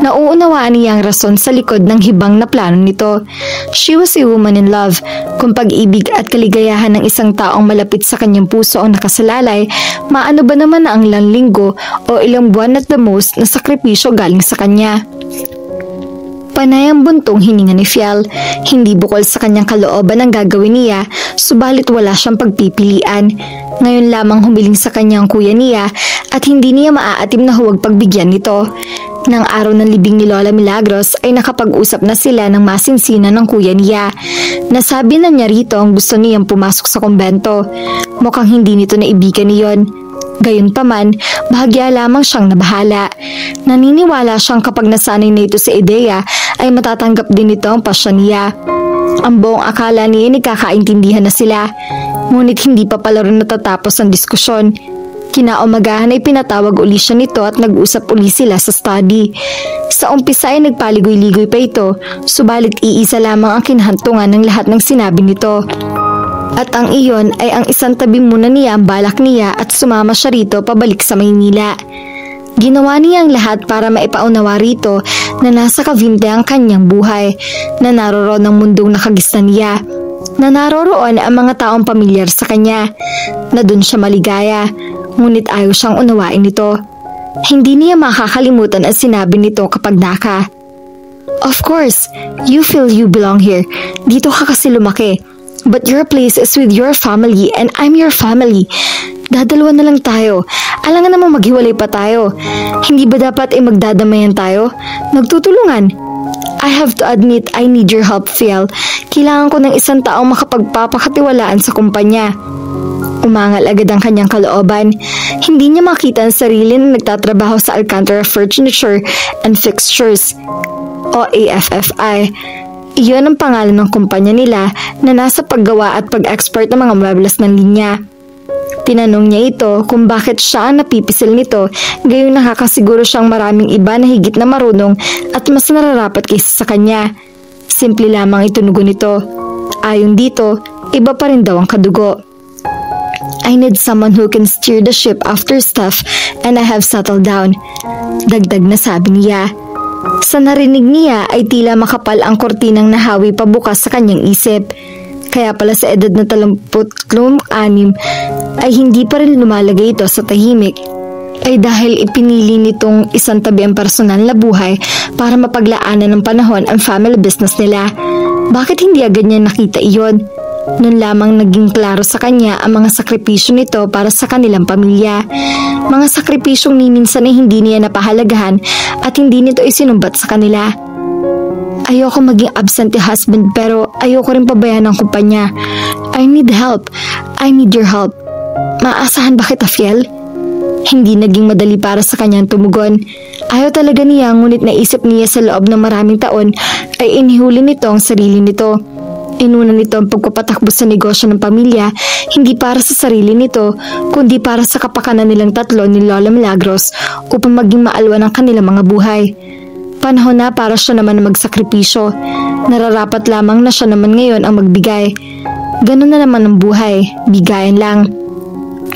Nauunawaan niya ang rason sa likod ng hibang na plano nito. She was a woman in love. Kung pag-ibig at kaligayahan ng isang taong malapit sa kanyang puso ang nakasalalay, maano ba naman na ang ilang linggo o ilang buwan at the most na sakripisyo galing sa kanya. Panay ang buntong hininga ni Fiel. Hindi bukol sa kanyang kalooban ang gagawin niya, subalit wala siyang pagpipilian. Ngayon lamang humiling sa kanyang kuya niya at hindi niya maaatim na huwag pagbigyan nito. Nang araw ng libing ni Lola Milagros ay nakapag-usap na sila ng masinsinan ng kuya niya. Nasabi na niya rito ang gusto niyang pumasok sa kumbento. Mukhang hindi nito naibigan niyon. Gayunpaman, bahagya lamang siyang nabahala. Naniniwala siyang kapag nasanay na ito sa ideya ay matatanggap din ito ang pasyon niya. Ang buong akala niya nagkakaintindihan na sila, ngunit hindi pa pala rin natatapos ang diskusyon. Kinaumagahan ay pinatawag uli siya nito at nag-usap uli sila sa study. Sa umpisa ay nagpaligoy-ligoy pa ito, subalit iisa lamang ang kinahantungan ng lahat ng sinabi nito. At ang iyon ay ang isang tabi muna niya ang balak niya at sumama siya rito pabalik sa Maynila. Ginawa niya ang lahat para maipaunawa rito na nasa Cavite ang kanyang buhay, na naroroon ang mundong nakagisnan niya, na naroroon ang mga taong pamilyar sa kanya, na dun siya maligaya, ngunit ayaw siyang unawain nito. Hindi niya makakalimutan ang sinabi nito kapag naka. Of course, you feel you belong here. Dito ka kasi lumaki. But your place is with your family and I'm your family. Dadalawa na lang tayo. Alangan namang maghiwalay pa tayo. Hindi ba dapat ay magdadamayan tayo? Magtutulungan. I have to admit I need your help, Fiel. Kailangan ko ng isang taong makapagpapakatiwalaan sa kumpanya. Umangal agad ang kanyang kalooban. Hindi niya makita ang sarili na nagtatrabaho sa Alcantara Furniture and Fixtures o AFFI. Iyon ang pangalan ng kumpanya nila na nasa paggawa at pag-export ng mga muebles ng linya. Tinanong niya ito kung bakit siya ang napipisil nito, gayon nakakasiguro siyang maraming iba na higit na marunong at mas nararapat kaysa sa kanya. Simple lamang itunugo nito. Ayon dito, iba pa rin daw ang kadugo. I need someone who can steer the ship after stuff and I have settled down. Dagdag na sabi niya. Sa narinig niya ay tila makapal ang kortinang nahawi pabukas sa kanyang isip. Kaya pala sa edad na 36 ay hindi pa rin lumalagay ito sa tahimik. Ay dahil ipinili nitong isang tabi ang personal na buhay para mapaglaanan ng panahon ang family business nila. Bakit hindi agad niya nakita iyon? Noon lamang naging klaro sa kanya ang mga sakripisyo nito para sa kanilang pamilya. Mga sakripisyong ni minsan ay hindi niya napahalagahan at hindi nito isinumbat sa kanila. Ayoko maging absentee husband pero ayoko rin pabayaan ang kumpanya. I need help. I need your help. Maasahan ba kita, Fiel? Hindi naging madali para sa kanyang tumugon. Ayaw talaga niya, ngunit naisip niya sa loob ng maraming taon ay inihuli nito ang sarili nito. Inuna nito ang pagpapatakbo sa negosyo ng pamilya, hindi para sa sarili nito, kundi para sa kapakanan nilang tatlo ni Lola Milagros upang maging maalwan ang kanilang mga buhay. Panahon na para siya naman na magsakripisyo. Nararapat lamang na siya naman ngayon ang magbigay. Ganun na naman ang buhay, bigayan lang.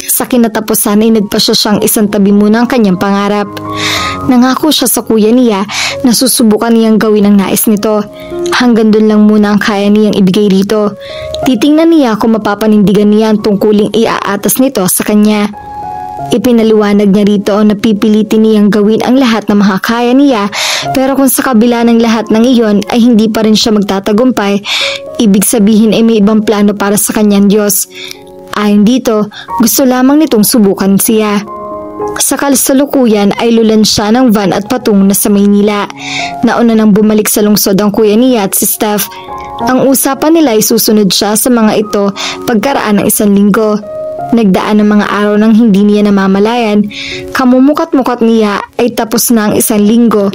Sa kinatapusan ay nagpasya siyang isang tabi muna ang kanyang pangarap. Nangako siya sa kuya niya na susubukan niyang gawin ang nais nito. Hanggang doon lang muna ang kaya niyang ibigay rito. Titingnan niya kung mapapanindigan niya ang tungkuling iaatas nito sa kanya. Ipinaliwanag niya rito na pipilitin niyang gawin ang lahat na makakaya niya, pero kung sa kabila ng lahat ng iyon ay hindi pa rin siya magtatagumpay, ibig sabihin ay may ibang plano para sa kanyang Diyos. Ayon dito, gusto lamang nitong subukan siya. Sa kasalukuyan ay lulan siya ng van at patungo na sa Maynila. Nauna nang bumalik sa lungsod ang kuya niya at si Steph. Ang usapan nila ay susunod siya sa mga ito pagkaraan ng 1 linggo. Nagdaan ng mga araw nang hindi niya namamalayan, kamumukat-mukat niya ay tapos na ang 1 linggo.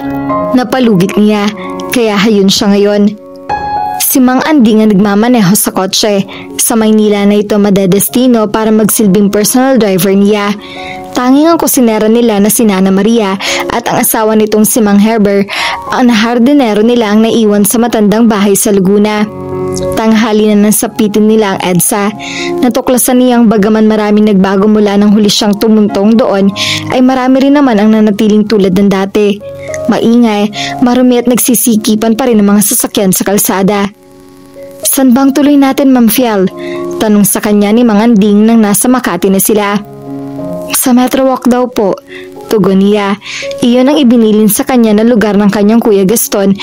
Napalugit niya, kaya hayun siya ngayon. Si Mang Anding ang nagmamaneho sa kotse. Sa Maynila na ito madedestino para magsilbing personal driver niya. Tanging ang kusinera nila na si Nana Maria at ang asawa nitong si Mang Herber, ang hardinero nila ang naiwan sa matandang bahay sa Laguna. Tanghali na nang sapitin nila ang EDSA. Natuklasan niyang bagaman maraming nagbago mula nang huli siyang tumuntong doon, ay marami rin naman ang nanatiling tulad ng dati. Maingay, marumi at nagsisikipan pa rin ang mga sasakyan sa kalsada. "San bang tuloy natin, Ma'am Fiel?" Tanong sa kanya ni Mang Anding nang nasa Makati na sila. "Sa Metro Walk daw po," tugon niya. Iyon ang ibinilin sa kanya na lugar ng kanyang Kuya Gaston.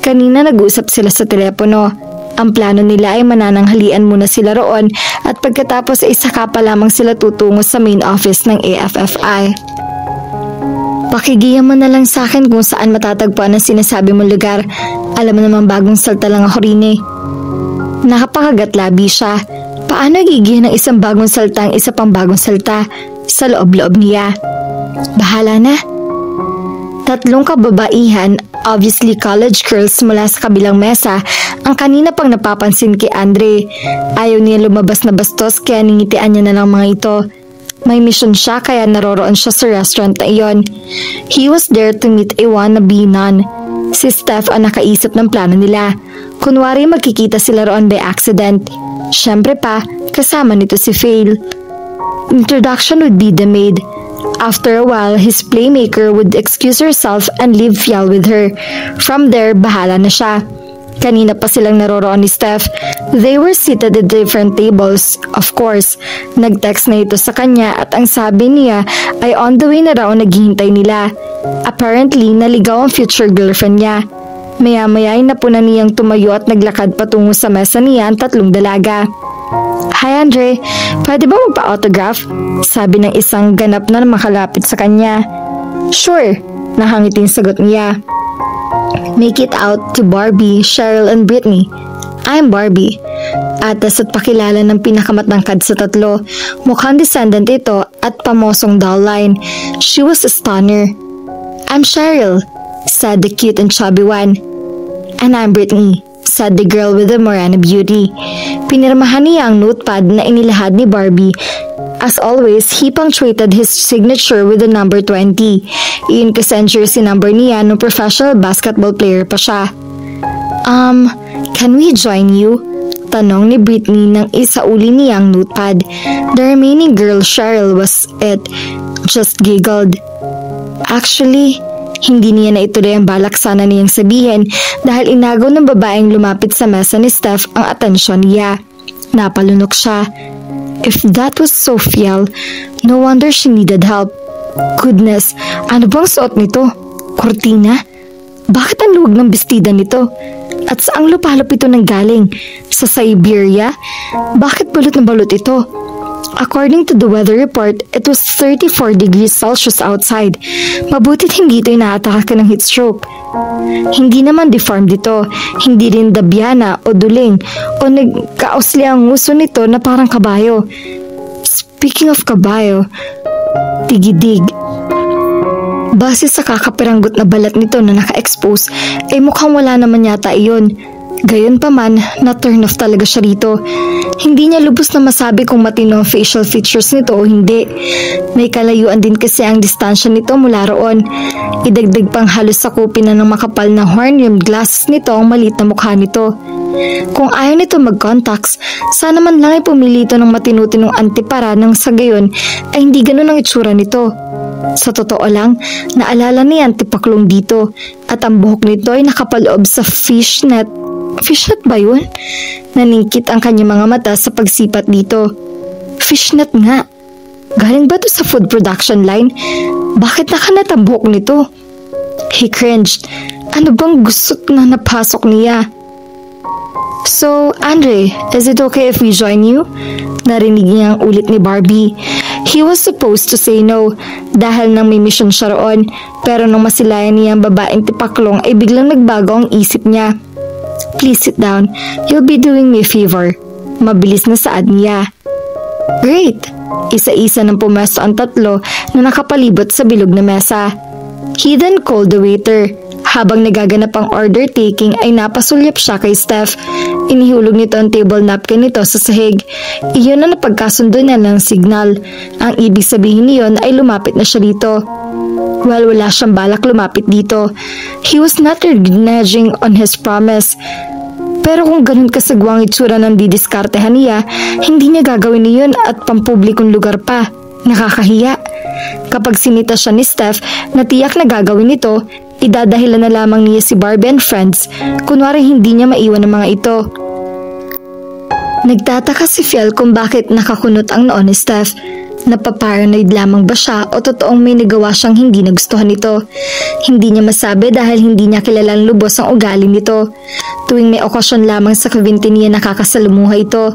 Kanina nag-usap sila sa telepono. Ang plano nila ay manananghalian muna sila roon at pagkatapos ay saka pa lamang sila tutungo sa main office ng AFFI. "Pakigiyan mo na lang sa akin kung saan matatagpuan ang sinasabi mong lugar. Alam mo naman bagong salta lang ako rin eh." Nakapakagat-labi siya. Paano gigihan ng isang bagong salta ang isa pang bagong salta? Sa loob-loob niya. Bahala na. Tatlong kababaihan, obviously college girls mula sa kabilang mesa, ang kanina pang napapansin kay Andre. Ayaw niya lumabas na bastos kaya ningitian niya na lang mga ito. May mission siya kaya naroroon siya sa restaurant na iyon. He was there to meet a wannabe nun. Si Steph ang nakaisip ng plano nila. Kunwari magkikita sila roon by accident. Siyempre pa, kasama nito si Fail. Introduction would be the maid. After a while, his playmaker would excuse herself and leave Fiel with her. From there, bahala na siya. Kanina pa silang naroroon ni Steph. They were seated at different tables, of course. Nag-text na ito sa kanya at ang sabi niya ay on the way na raw naghihintay nila. Apparently, naligaw ang future girlfriend niya. Maya-maya ay napunan niyang tumayo at naglakad patungo sa mesa niya ang tatlong dalaga. "Hi Andre, pwede ba magpa-autograph?" Sabi ng isang ganap na makalapit sa kanya. "Sure," nahangiting sagot niya. "Make it out to Barbie, Cheryl and Brittany. I'm Barbie." Atas at pakilala ng pinakamatangkad sa tatlo. Mukhang descendant ito at pamosong doll line. She was a stunner. "I'm Cheryl," said the cute and chubby one. "And I'm Brittany," said the girl with the Morena beauty. Pinirmahan niya ang notepad na inilahad ni Barbie. As always, he punctuated his signature with the number 20. Iyon kasi si number niya nung professional basketball player pa siya. Can we join you?" Tanong ni Brittany nang isauli niya ang notepad. The remaining girl, Cheryl, was it. Just giggled. Actually, hindi niya na ituloy ang balak sana niyang sabihin dahil inagaw ng babaeng lumapit sa mesa ni Steph ang atensyon niya. Napalunok siya. If that was Fiel, no wonder she needed help. Goodness, ano bang suot nito? Kortina? Bakit ang luwag ng bestida nito? At saang lupalop ito nanggaling? Sa Siberia? Bakit balot na balot ito? According to the weather report, it was 34 degrees Celsius outside. Mabutit hindi ito inaatake ng heat stroke. Hindi naman deformed ito, hindi rin dabyana o duling o nagkaosli ang nguso nito na parang kabayo. Speaking of kabayo, tigidig. Base sa kakapiranggot na balat nito na naka-expose, ay mukhang wala naman yata iyon. Gayon pa man, na-turn off talaga siya rito. Hindi niya lubos na masabi kung matino ang facial features nito o hindi. May kalayuan din kasi ang distansya nito mula roon. Idagdag pang halos sakupin na ng makapal na horn yung glasses nito ang maliit na mukha nito. Kung ayaw nito mag-contacts, sana man lang ay pumili ito ng matinutinong antipara nang sa gayon ay hindi ganun ang itsura nito. Sa totoo lang, naalala niya ang tipaklong dito at ang buhok nito ay nakapaloob sa fishnet. Fishnet ba yun? Naningkit ang kanyang mga mata sa pagsipat dito. Fishnet nga. Galing ba to sa food production line? Bakit nakanat ang buhok nito? He cringed. Ano bang gusot na napasok niya? So, Andre, is it okay if we join you? Narinig niya ang ulit ni Barbie. He was supposed to say no dahil nang may mission siya roon, pero nung masilayan niya ang babaeng tipaklong ay biglang nagbago ang isip niya. Please sit down. You'll be doing me a favor. Mabilis na saad niya. Great! Isa-isa nang pumesto ang tatlo na nakapalibot sa bilog na mesa. He then called the waiter. Habang nagaganap ang order taking ay napasulyap siya kay Steph. Inihulog nito ang table napkin nito sa sahig. Iyon ang napagkasundo niya ng signal. Ang ibig sabihin niyon ay lumapit na siya dito. Well, wala siyang balak lumapit dito. He was not reneging on his promise. Pero kung ganun kasagwang itsura ng didiskartehan niya, hindi niya gagawin niyon at pampublikong lugar pa. Nakakahiya. Kapag sinita siya ni Steph na tiyak na gagawin ito, idadahilan na lamang niya si Barbie and friends, kunwari hindi niya maiwan ang mga ito. Nagtataka si Fiel kung bakit nakakunot ang noo ni Steph. Napaparanoid lamang ba siya o totoong may nagawa siyang hindi nagustuhan nito? Hindi niya masabi dahil hindi niya kilalang lubos ang ugali nito. Tuwing may okasyon lamang sa kabinti niya nakakasalumuha ito.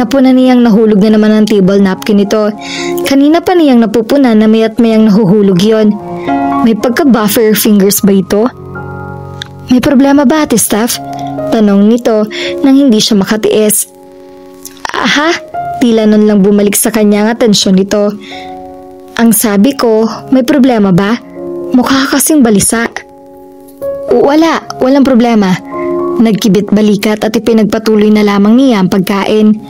Napuna niyang nahulog na naman ang table napkin nito. Kanina pa niyang napupuna na maya't mayang nahuhulog yon. May pagka-buffer fingers ba ito? May problema ba, Ate Steph? Tanong nito nang hindi siya makatiis. Aha? Tila nun lang bumalik sa kanya ang atensyon nito. Ang sabi ko, may problema ba? Mukha kasing balisa. Walang problema. Nagkibit balikat at ipinagpatuloy na lamang niya ang pagkain.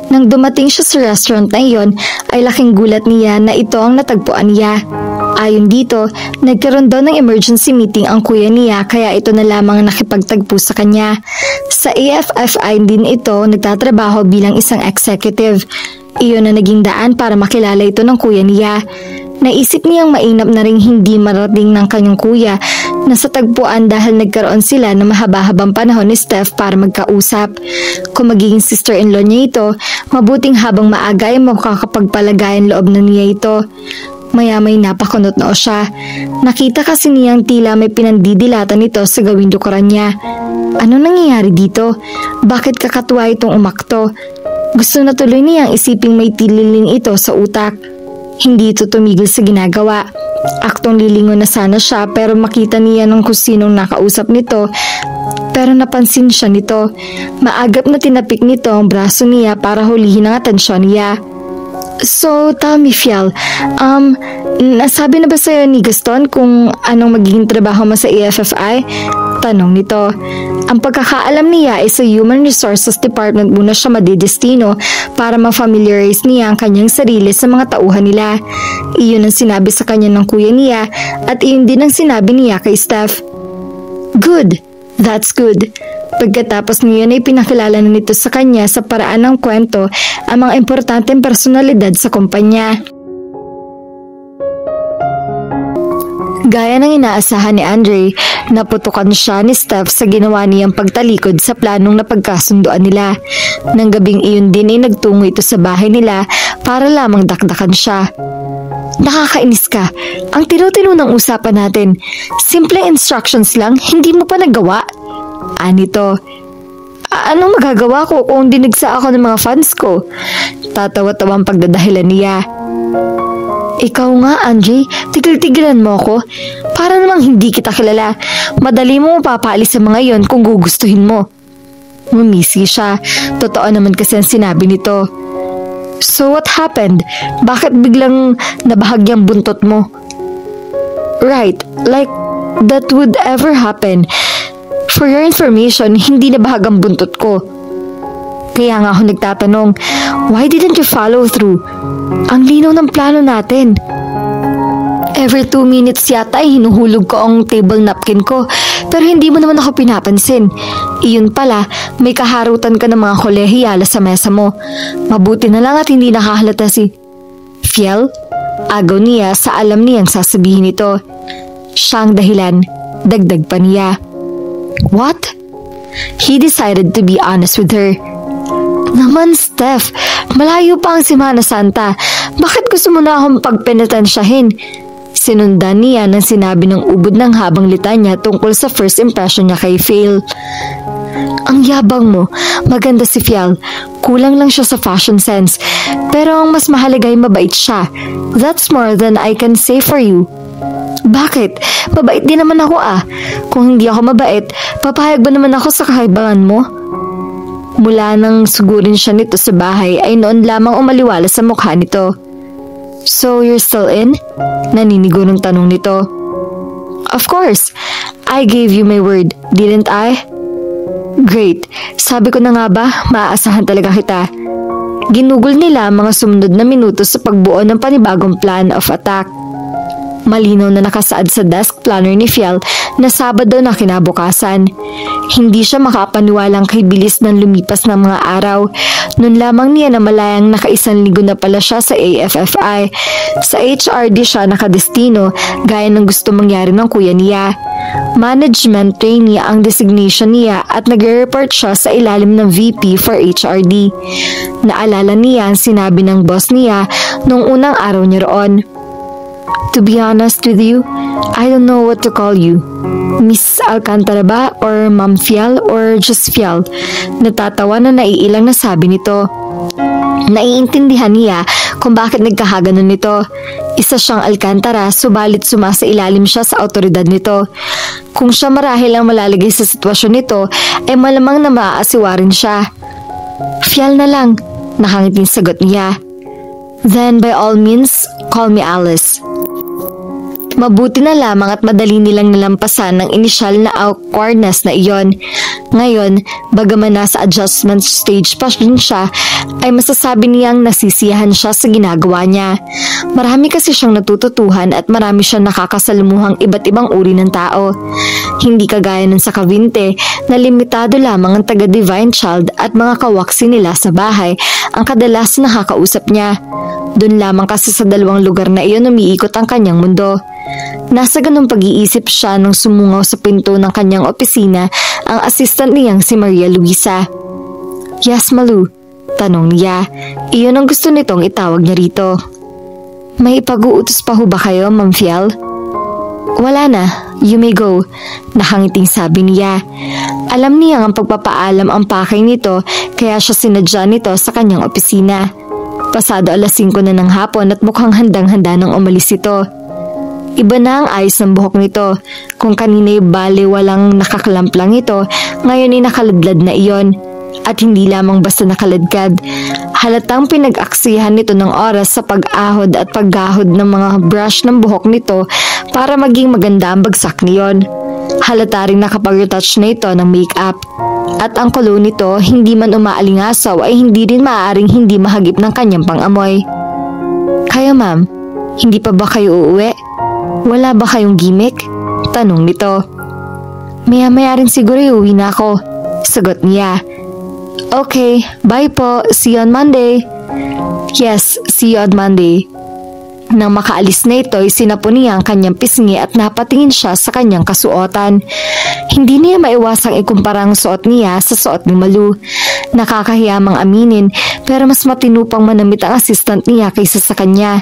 Nang dumating siya sa restaurant na iyon, ay laking gulat niya na ito ang natagpuan niya. Ayon dito, nagkaroon daw ng emergency meeting ang kuya niya kaya ito na lamang nakipagtagpo sa kanya. Sa AFFI din ito nagtatrabaho bilang isang executive. Iyon na naging daan para makilala ito ng kuya niya. Naisip niyang mainam na ring hindi marating ng kanyang kuya na sa tagpuan dahil nagkaroon sila ng mahaba-habang panahon ni Steph para magkausap. Kung magiging sister-in-law niya ito, mabuting habang maaga ay makakapagpalagayan loob na niya ito. Maya-may napakunot noo siya. Nakita kasi niyang tila may pinandidilatan nito sa gawing dukuran niya. Ano nangyayari dito? Bakit kakatuwa itong umakto? Gusto na tuloy niyang isiping may tililing ito sa utak. Hindi ito tumigil sa ginagawa. Aktong lilingon na sana siya pero makita niya ng kung sinong nakausap nito. Pero napansin siya nito. Maagap na tinapik nito ang braso niya para hulihin ang atensyon niya. So, tell me, Fiel, nasabi na ba sa'yo ni Gaston kung anong magiging trabaho mo sa AFFI? Tanong nito. Ang pagkakaalam niya ay sa Human Resources Department muna siya madidestino para ma-familiarize niya ang kanyang sarili sa mga tauhan nila. Iyon ang sinabi sa kanya ng kuya niya at iyon din ang sinabi niya kay Steph. Good, that's good. Pagkatapos niyon ay pinakilala na nito sa kanya sa paraan ng kwento ang mga importanteng personalidad sa kumpanya. Gaya ng inaasahan ni Andre, naputukan siya ni Steph sa ginawa niyang pagtalikod sa planong napagkasunduan nila. Nang gabing iyon din ay nagtungo ito sa bahay nila para lamang dakdakan siya. Nakakainis ka. Ang tino-tino ng usapan natin. Simple instructions lang, hindi mo pa nagawa. Anito, anong magagawa ko kung dinigsa ako ng mga fans ko? Tatawa-tawang pagdadahilan niya. Ikaw nga, Angie, tigil-tigilan mo ako. Para namang hindi kita kilala. Madali mo mapapaalis sa mga yon kung gugustuhin mo. Mumisi siya. Totoo naman kasi ang sinabi nito. So what happened? Bakit biglang nabahagyang buntot mo? Right, like that would ever happen. For your information, hindi nabahag ang buntot ko. Kaya nga ako nagtatanong, why didn't you follow through? Ang linaw ng plano natin. Every 2 minutes yata ay hinuhulog ko ang table napkin ko, pero hindi mo naman ako pinapansin. Iyon pala, may kaharutan ka ng mga kolehiyala sa mesa mo. Mabuti na lang at hindi nakahalata si Fiel. Agaw niya sa alam niyang sasabihin ito. Siyang dahilan, dagdag pa niya. What? He decided to be honest with her. Naman, Steph, malayo pa ang Semana Santa. Bakit gusto mo na akong pagpenitensyahin? Sinundan niya ng sinabi ng ubod ng habang litanya tungkol sa first impression niya kay Fiel. Ang yabang mo, maganda si Fiel. Kulang lang siya sa fashion sense. Pero ang mas mahalaga ay mabait siya. That's more than I can say for you. Bakit? Mabait din naman ako ah. Kung hindi ako mabait, papayag ba naman ako sa kahaybangan mo? Mula nang sugurin siya nito sa bahay ay noon lamang umaliwala sa mukha nito. So you're still in? Naninigo ng tanong nito. Of course. I gave you my word, didn't I? Great. Sabi ko na nga ba, maaasahan talaga kita. Ginugol nila ang mga sumunod na minuto sa pagbuo ng panibagong plan of attack. Malinaw na nakasaad sa desk planner ni Fiel na Sabado na kinabukasan. Hindi siya makapaniwalang kay bilis ng lumipas ng mga araw. Noon lamang niya na malayang nakaisang linggo na pala siya sa AFFI. Sa HRD siya nakadestino gaya ng gusto mangyari ng kuya niya. Management trainee ang designation niya at nagre-report siya sa ilalim ng VP for HRD. Naalala niya ang sinabi ng boss niya noong unang araw niya roon. To be honest with you, I don't know what to call you. Miss Alcantara ba or Ma'am Fiel or just Fiel? Natatawa na naiilang nasabi nito. Naiintindihan niya kung bakit nagkahaganon nito. Isa siyang Alcantara subalit sumasailalim siya sa autoridad nito. Kung siya marahil ang malalagay sa sitwasyon nito, ay malamang na maaasiwarin siya. Fiel na lang, nakangiting sagot niya. Then by all means, call me Alice. Mabuti na lamang at madali nilang nalampasan ng inisyal na awkwardness na iyon. Ngayon, bagaman nasa adjustment stage pa rin siya, ay masasabi niyang nasisiyahan siya sa ginagawa niya. Marami kasi siyang natututuhan at marami siyang nakakasalumuhang iba't ibang uri ng tao. Hindi kagaya ng sa Cavite na limitado lamang ang taga-Divine Child at mga kawaksi nila sa bahay ang kadalas nakakausap niya. Doon lamang kasi sa dalawang lugar na iyon umiikot ang kanyang mundo. Nasa ganung pag-iisip siya nung sumungaw sa pinto ng kanyang opisina ang assistant niyang si Maria Luisa. Yes, Malu, tanong niya. Iyon ang gusto nitong itawag niya rito. May ipag-uutos pa ho ba kayo, Ma'am Fiel? Wala na, you may go, nakangiting sabi niya. Alam niyang ang pagpapaalam ang pakay nito kaya siya sinadya nito sa kanyang opisina. Pasado 5:00 na ng hapon at mukhang handang-handa nang umalis ito. Iba na ang ayos ng buhok nito. Kung kanina'y bale walang nakakalamplang ito, ngayon ay nakaladlad na iyon. At hindi lamang basta nakaladkad. Halatang pinag-aksihan nito ng oras sa pag-ahod at paggahod ng mga brush ng buhok nito para maging maganda ang bagsak niyon. Halata rin nakapag-retouch na ito ng make-up. At ang kulo nito, hindi man umaalingasaw ay hindi rin maaaring hindi mahagip ng kanyang pang-amoy. Kayo ma'am, hindi pa ba kayo uuwi? Wala ba kayong gimmick? Tanong nito. Maya-maya rin siguro uuwi na ako. Sagot niya. Okay, bye po. See you on Monday. Yes, see you on Monday. Nang makaalis na ito, sinapo niya ang kanyang pisngi at napatingin siya sa kanyang kasuotan. Hindi niya maiwasang ikumpara ang suot niya sa suot ni Malu. Nakakahiya mang aminin pero mas matinupang manamit ang assistant niya kaysa sa kanya.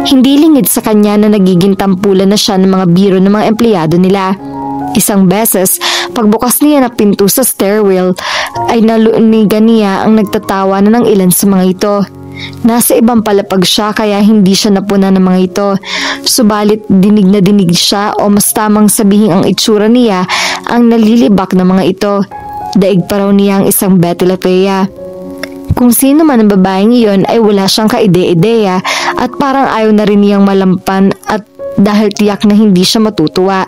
Hindi lingid sa kanya na nagiging tampulan na siya ng mga biro ng mga empleyado nila. Isang beses, pagbukas niya ng pinto sa stairwell, ay nalunigan niya ang nagtatawa na ng ilan sa mga ito. Nasa ibang palapag siya kaya hindi siya napuna ng mga ito. Subalit dinig na dinig siya o mas tamang sabihin ang itsura niya ang nalilibak ng mga ito. Daig pa raw niya ang isang Betty Lapea. Kung sino man ang babaeng iyon ay wala siyang kaide-ideya at parang ayaw na rin niyang malampan at dahil tiyak na hindi siya matutuwa.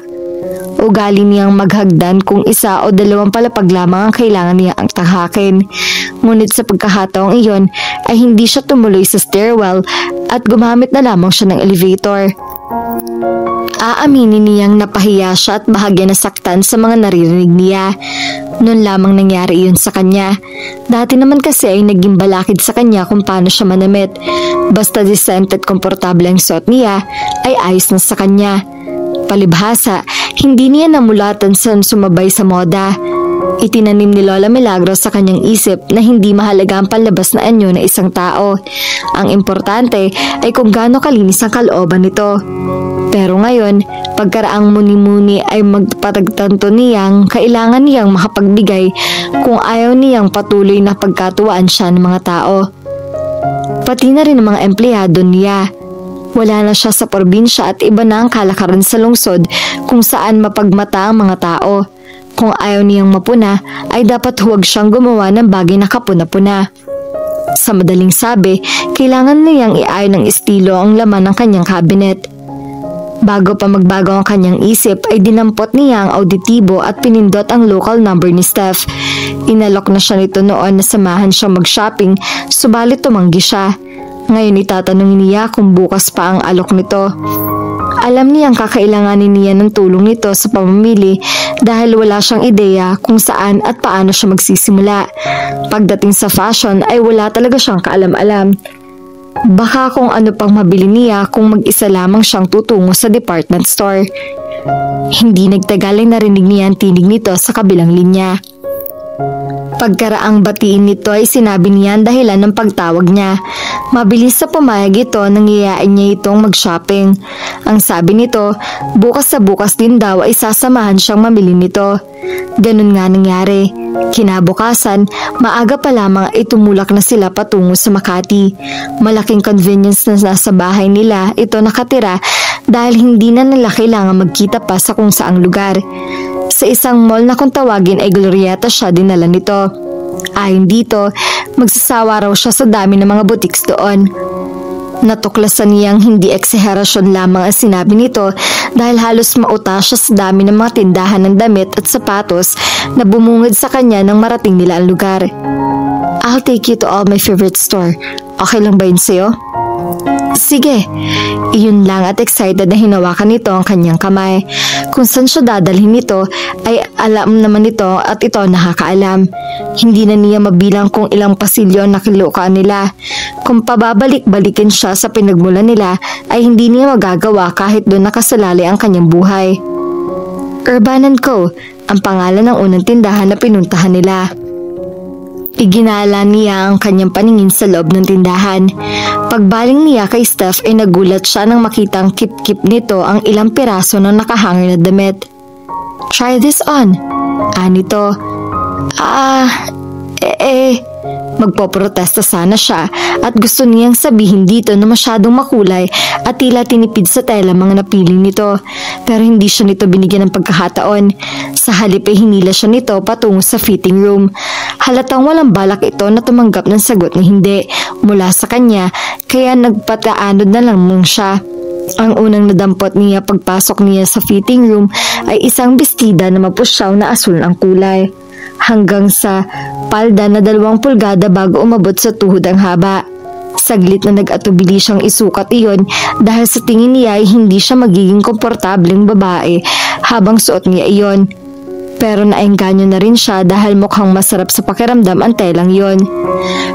Ugali niyang maghagdan kung isa o dalawang palapag lamang ang kailangan niya ang tahakin. Ngunit sa pagkakataong iyon ay hindi siya tumuloy sa stairwell at gumamit na lamang siya ng elevator. Aaminin niyang napahiya siya at bahagya nasaktan sa mga naririnig niya. Noon lamang nangyari iyon sa kanya. Dati naman kasi ay naging balakid sa kanya kung paano siya manamit. Basta decent at komportable ang suot niya ay ayos na sa kanya. Palibhasa, hindi niya namulatan sa sumabay sa moda. Itinanim ni Lola Milagros sa kanyang isip na hindi mahalaga ang panlabas na anyo ng isang tao. Ang importante ay kung gaano kalinis ang kalooban nito. Pero ngayon, pagkaraang muni-muni ay magpatagtanto niyang kailangan niyang makapagbigay kung ayaw niyang patuloy na pagkatuwaan siya ng mga tao. Pati na rin ang mga empleyado niya. Wala na siya sa probinsya at iba na ang kalakaran sa lungsod kung saan mapagmata ang mga tao. Kung ayaw niyang mapuna, ay dapat huwag siyang gumawa ng bagay na kapuna-puna. Sa madaling sabi, kailangan niyang iayon ng estilo ang laman ng kanyang cabinet. Bago pa magbago ang kanyang isip ay dinampot niya ang auditibo at pinindot ang local number ni Steph. Inalok na siya nito noon na samahan siyang mag-shopping, subalit tumanggi siya. Ngayon itatanungin niya kung bukas pa ang alok nito. Alam niyang kakailanganin niya ng tulong nito sa pamamili dahil wala siyang ideya kung saan at paano siya magsisimula. Pagdating sa fashion ay wala talaga siyang kaalam-alam. Baka kung ano pang mabili niya kung mag-isa lamang siyang tutungo sa department store. Hindi nagtagal ay narinig niya ang tinig nito sa kabilang linya. Pagkaraang batiin nito ay sinabi niya ang dahilan ng pagtawag niya. Mabilis sa pumayag ito nang iyain niya itong mag-shopping. Ang sabi nito, bukas sa bukas din daw ay sasamahan siyang mamili nito. Ganun nga nangyari. Kinabukasan, maaga pa lamang ay tumulak na sila patungo sa Makati. Malaking convenience na nasa bahay nila ito nakatira dahil hindi na nila kailangan magkita pa sa kung saang lugar. Sa isang mall na kung tawagin ay Glorieta siya dinala nito. Ayon dito, magsasawa raw siya sa dami ng mga boutiques doon. Natuklasan niyang hindi ekseherasyon lamang ang sinabi nito dahil halos mauta siya sa dami ng mga tindahan ng damit at sapatos na bumungad sa kanya nang marating nila ang lugar. I'll take you to all my favorite store. Okay lang ba yun sa'yo? Sige. Iyon lang at excited na hinawakan nito ang kanyang kamay. Kung saan siya dadalhin nito ay alam naman nito at ito nakakaalam. Hindi na niya mabilang kung ilang pasilyo ang nakilukaan nila. Kung pababalik-balikin siya sa pinagmulan nila ay hindi niya magagawa kahit doon nakasalalay ang kanyang buhay. Urban & Co. ang pangalan ng unang tindahan na pinuntahan nila. Iginala niya ang kanyang paningin sa loob ng tindahan. Pagbaling niya kay Steph ay nagulat siya nang makitang kip-kip nito ang ilang piraso ng nakahanger na damit. Try this on. Nito. Magpoprotesta sana siya at gusto niyang sabihin dito na masyadong makulay at tila tinipid sa tela mga napiling nito. Pero hindi siya nito binigyan ng pagkakataon. Sa halip ay hinila siya nito patungo sa fitting room. Halatang walang balak ito na tumanggap ng sagot na hindi mula sa kanya kaya nagpataanod na lang siya. Ang unang nadampot niya pagpasok niya sa fitting room ay isang bestida na mapusyaw na asul ang kulay. Hanggang sa palda na 2 pulgada bago umabot sa tuhod ang haba. Saglit na nag-atubili siyang isukat iyon dahil sa tingin niya ay hindi siya magiging komportableng babae habang suot niya iyon. Pero naengganyo na rin siya dahil mukhang masarap sa pakiramdam ang telang yon.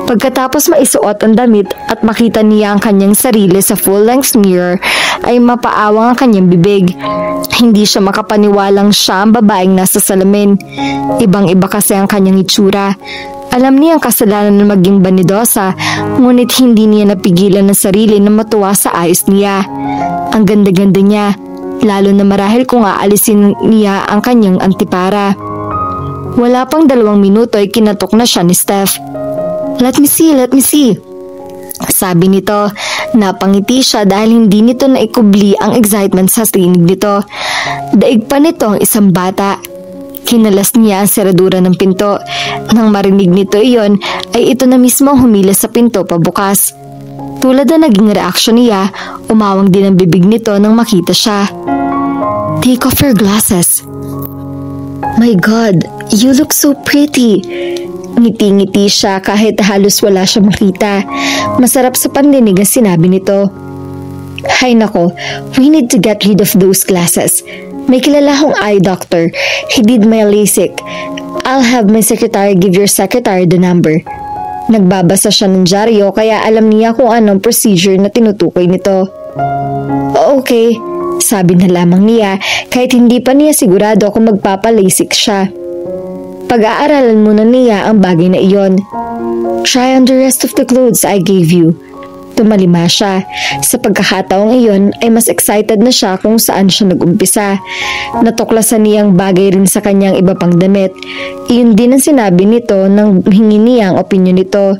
Pagkatapos maisuot ang damit at makita niya ang kanyang sarili sa full-length mirror ay mapaawang ang kanyang bibig. Hindi siya makapaniwalang siya ang babaeng nasa salamin. Ibang-iba kasi ang kanyang itsura. Alam niya ang kasalanan na maging banidosa, ngunit hindi niya napigilan ng sarili na matuwa sa ayos niya. Ang ganda-ganda niya. Lalo na marahil kung aalisin niya ang kanyang antipara. Wala pang 2 minuto ay kinatok na siya ni Steph. Let me see. Sabi nito, napangiti siya dahil hindi nito naikubli ang excitement sa tinig nito. Daig pa nito ang isang bata. Kinalas niya ang seradura ng pinto. Nang marinig nito iyon, ay ito na mismo ang humilas sa pinto pabukas. Tulad na naging reaksyon niya, umawang din ang bibig nito nang makita siya. Take off your glasses. My God, you look so pretty. Ngiti-ngiti siya kahit halos wala siya makita. Masarap sa pandinig ang sinabi nito. Hay nako, we need to get rid of those glasses. May kilala akong eye doctor. He did my LASIK. I'll have my secretary give your secretary the number. Nagbabasa siya ng dyaryo kaya alam niya kung anong procedure na tinutukoy nito. Okay, sabi na lamang niya kahit hindi pa niya sigurado kung magpapalasik siya. Pag-aaralan muna niya ang bagay na iyon. Try on the rest of the clothes I gave you. Tumalima siya. Sa pagkakataong iyon ay mas excited na siya kung saan siya nag-umpisa. Natuklasan niyang bagay rin sa kanyang iba pang damit. Iyon din ang sinabi nito nang hingi niya ang opinyon nito.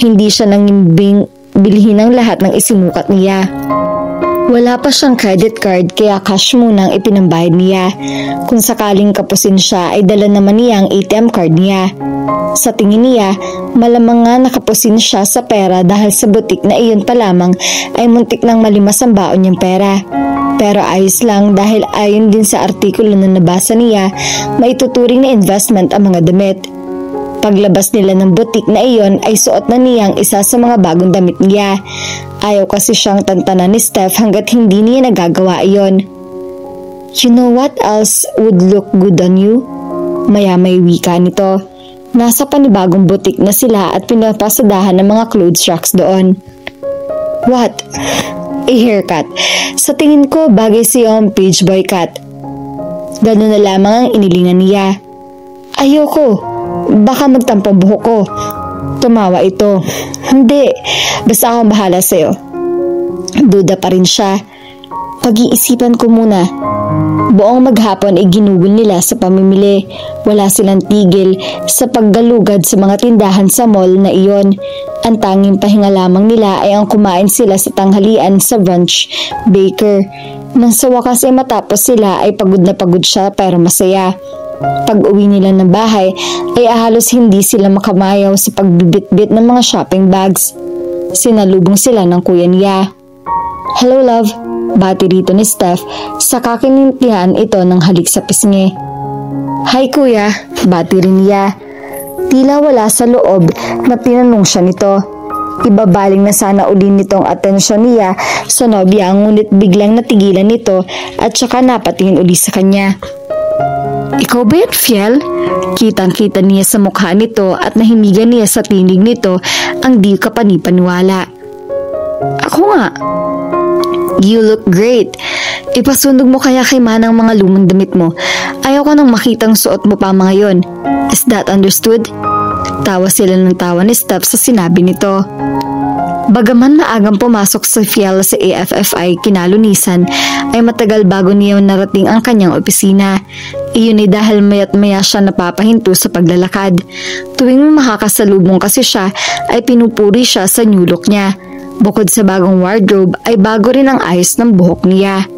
Hindi siya nangimbing bilhin ang lahat ng isinukat niya. Wala pa siyang credit card kaya cash muna ang ipinambayad niya. Kung sakaling kapusin siya ay dala naman niya ang ATM card niya. Sa tingin niya, malamang nga nakapusin siya sa pera dahil sa butik na iyon pa lamang ay muntik nang malimas ang baon niyang pera. Pero ayos lang dahil ayon din sa artikulo na nabasa niya, maituturing na investment ang mga damit. Paglabas nila ng butik na iyon ay suot na niya ang isa sa mga bagong damit niya. Ayaw kasi siyang tantanan ni Steph hanggat hindi niya nagagawa iyon. You know what else would look good on you? Maya-may wika nito. Nasa panibagong butik na sila at pinapasadahan ng mga clothes racks doon. What? A haircut. Sa tingin ko bagay siya ang page boy cut. Ganun na lamang ang inilingan niya. Ayoko. Baka magtampang buhok ko. Tumawa ito. Hindi. Basta akong bahala sa'yo. Duda pa rin siya. Pag-iisipan ko muna. Buong maghapon ay ginugol nila sa pamimili. Wala silang tigil sa paggalugad sa mga tindahan sa mall na iyon. Ang tanging pahinga lamang nila ay ang kumain sila sa tanghalian sa brunch baker. Nang sa wakas ay matapos sila ay pagod na pagod siya pero masaya. Pag uwi nila ng bahay ay halos hindi sila makamayaw sa pagbibitbit ng mga shopping bags. Sinalubong sila ng kuya niya. Hello love, bati rito ni Steph sa kakinintihan ito ng halik sa pisngi. Hi kuya, bati rin niya. Tila wala sa loob na tinanong siya nito. Ibabaling na sana uli nitong atensyon niya sa nobya ngunit biglang natigilan nito at saka napatingin uli sa kanya. Ikaw ba yan, Fiel? Kitang-kita niya sa mukha nito at nahimigan niya sa tinig nito ang di kapani-paniwala. Ako nga. You look great. Ipasunog mo kaya kay Manang mga lumang damit mo. Ayaw ko nang makitang suot mo pa mga yon. Is that understood? Tawa sila ng tawa ni Steph sa sinabi nito. Bagaman maagang pumasok sa Fiel sa AFFI kinalunisan, ay matagal bago niya narating ang kanyang opisina. Iyon ay dahil maya't maya siya napapahinto sa paglalakad. Tuwing makakasalubong kasi siya, ay pinupuri siya sa new look niya. Bukod sa bagong wardrobe, ay bago rin ang ayos ng buhok niya.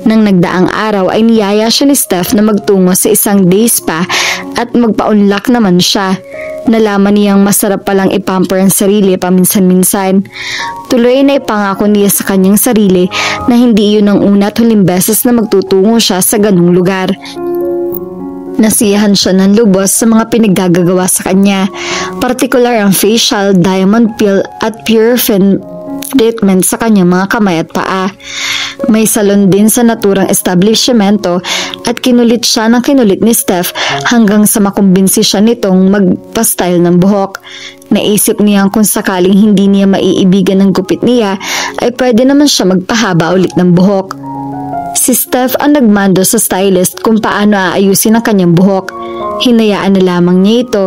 Nang nagdaang araw ay niyaya siya ni Steph na magtungo sa isang day spa at magpa-unlock naman siya. Nalaman niyang masarap palang ipamper ang sarili paminsan-minsan. Tuloy na ipangako niya sa kanyang sarili na hindi iyon ang una at huling beses na magtutungo siya sa ganung lugar. Nasiyahan siya ng lubos sa mga pinaggagawa sa kanya, partikular ang facial, diamond peel at purifin treatment sa kanyang mga kamay at paa. May salon din sa naturang establishmento at kinulit siya ng kinulit ni Steph hanggang sa makumbinsi siya nitong magpa-style ng buhok. Naisip niya kung sakaling hindi niya maiibigan ng gupit niya ay pwede naman siya magpahaba ulit ng buhok. Si Steph ang nagmando sa stylist kung paano aayusin ang kanyang buhok. Hinayaan na lamang niya ito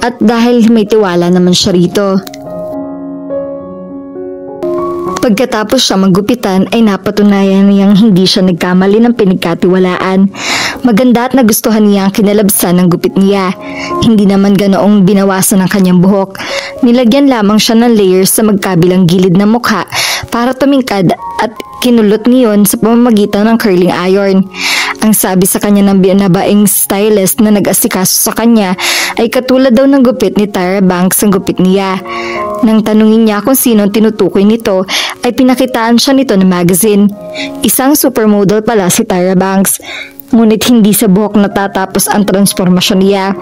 at dahil may tiwala naman siya rito. Pagkatapos siya maggupitan ay napatunayan niyang hindi siya nagkamali ng pinagkatiwalaan. Maganda at nagustuhan niya ang kinalabsan ng gupit niya. Hindi naman ganoong binawasan ang kanyang buhok. Nilagyan lamang siya ng layers sa magkabilang gilid ng mukha para tumingkad at kinulot niyon sa pamamagitan ng curling iron. Ang sabi sa kanya ng binabaing stylist na nag-asikaso sa kanya ay katulad daw ng gupit ni Tyra Banks ang gupit niya. Nang tanungin niya kung sino ang tinutukoy nito, ay pinakitaan siya nito ng magazine. Isang supermodel pala si Tyra Banks. Ngunit hindi sa buhok natatapos ang transformasyon niya.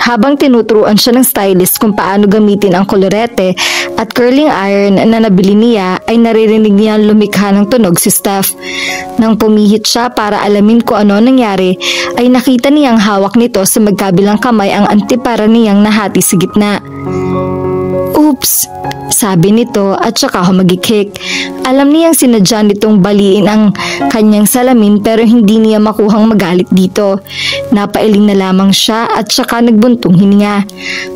Habang tinuturuan siya ng stylist kung paano gamitin ang kolorete at curling iron na nabili niya, ay naririnig niya lumikha ng tunog si Steph. Nang pumihit siya para alamin kung ano nangyari, ay nakita niyang hawak nito sa magkabilang kamay ang antipara niyang nahati sa gitna. Oops! Sabi nito at saka humagikik. Alam niyang sinadya nitong baliin ang kanyang salamin pero hindi niya makuhang magalit dito. Napailing na lamang siya at saka nagbuntong hininga.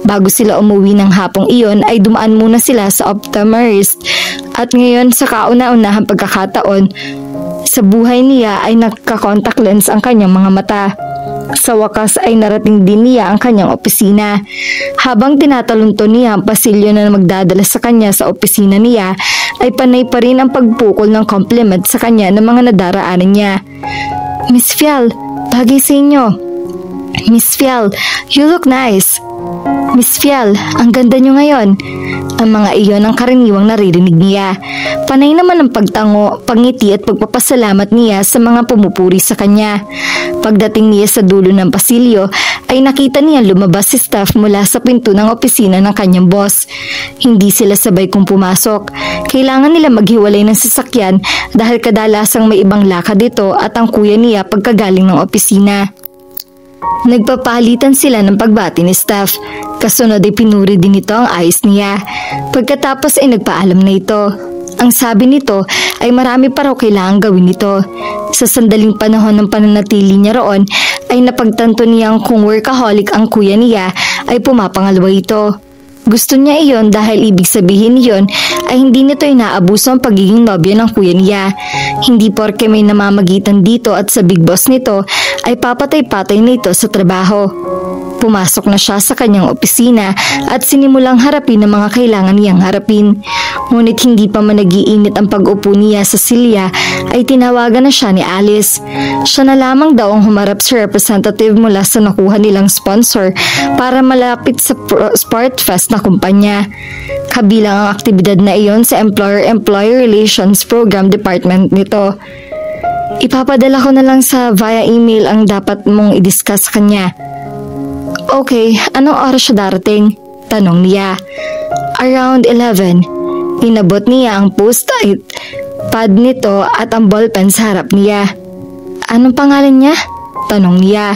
Bago sila umuwi ng hapong iyon ay dumaan muna sila sa optometrist at ngayon sa kauna-unahang pagkakataon sa buhay niya ay nagka-contact lens ang kanyang mga mata. Sa wakas ay narating din niya ang kanyang opisina. Habang tinatalunto niya ang pasilyo na magdadala sa kanya sa opisina niya, ay panay pa rin ang pagpukol ng compliment sa kanya ng mga nadaraanan niya. Miss Fiel, bagay sa inyo. Miss Fiel, you look nice. Miss Fial, ang ganda niyo ngayon. Ang mga iyon ang karaniwang naririnig niya. Panay naman ang pagtango, pangiti at pagpapasalamat niya sa mga pumupuri sa kanya. Pagdating niya sa dulo ng pasilyo, ay nakita niya lumabas si Steph mula sa pinto ng opisina ng kanyang boss. Hindi sila sabay kung pumasok. Kailangan nila maghiwalay ng sasakyan dahil kadalasang may ibang lakad dito at ang kuya niya pagkagaling ng opisina. Nagpapalitan sila ng pagbati ni Steph. Kasunod ay pinuri din nito ang ayos niya. Pagkatapos ay nagpaalam na ito. Ang sabi nito ay marami pa raw kailangang gawin nito. Sa sandaling panahon ng pananatili niya roon ay napagtanto niyang kung workaholic ang kuya niya ay pumapangalawa ito. Gusto niya iyon dahil ibig sabihin niyon ay hindi nito inaabuso ang pagiging nobya ng kuya niya. Hindi porke may namamagitan dito at sa big boss nito ay papatay-patay nito sa trabaho. Pumasok na siya sa kanyang opisina at sinimulang harapin ang mga kailangan niyang harapin. Ngunit hindi pa man nag-iinit ang pag-upo niya sa silya ay tinawagan na siya ni Alice. Siya na lamang daw ang humarap sa representative mula sa nakuha nilang sponsor para malapit sa Sportfest na kumpanya. Kabilang ang aktibidad na iyon sa Employer Relations Program Department nito. Ipapadala ko na lang via email ang dapat mong i-discuss sa kanya. Okay, anong oras siya darating? Tanong niya. Around 11. Inabot niya ang post-it pad nito at ang ballpen sa harap niya. Anong pangalan niya? Tanong niya.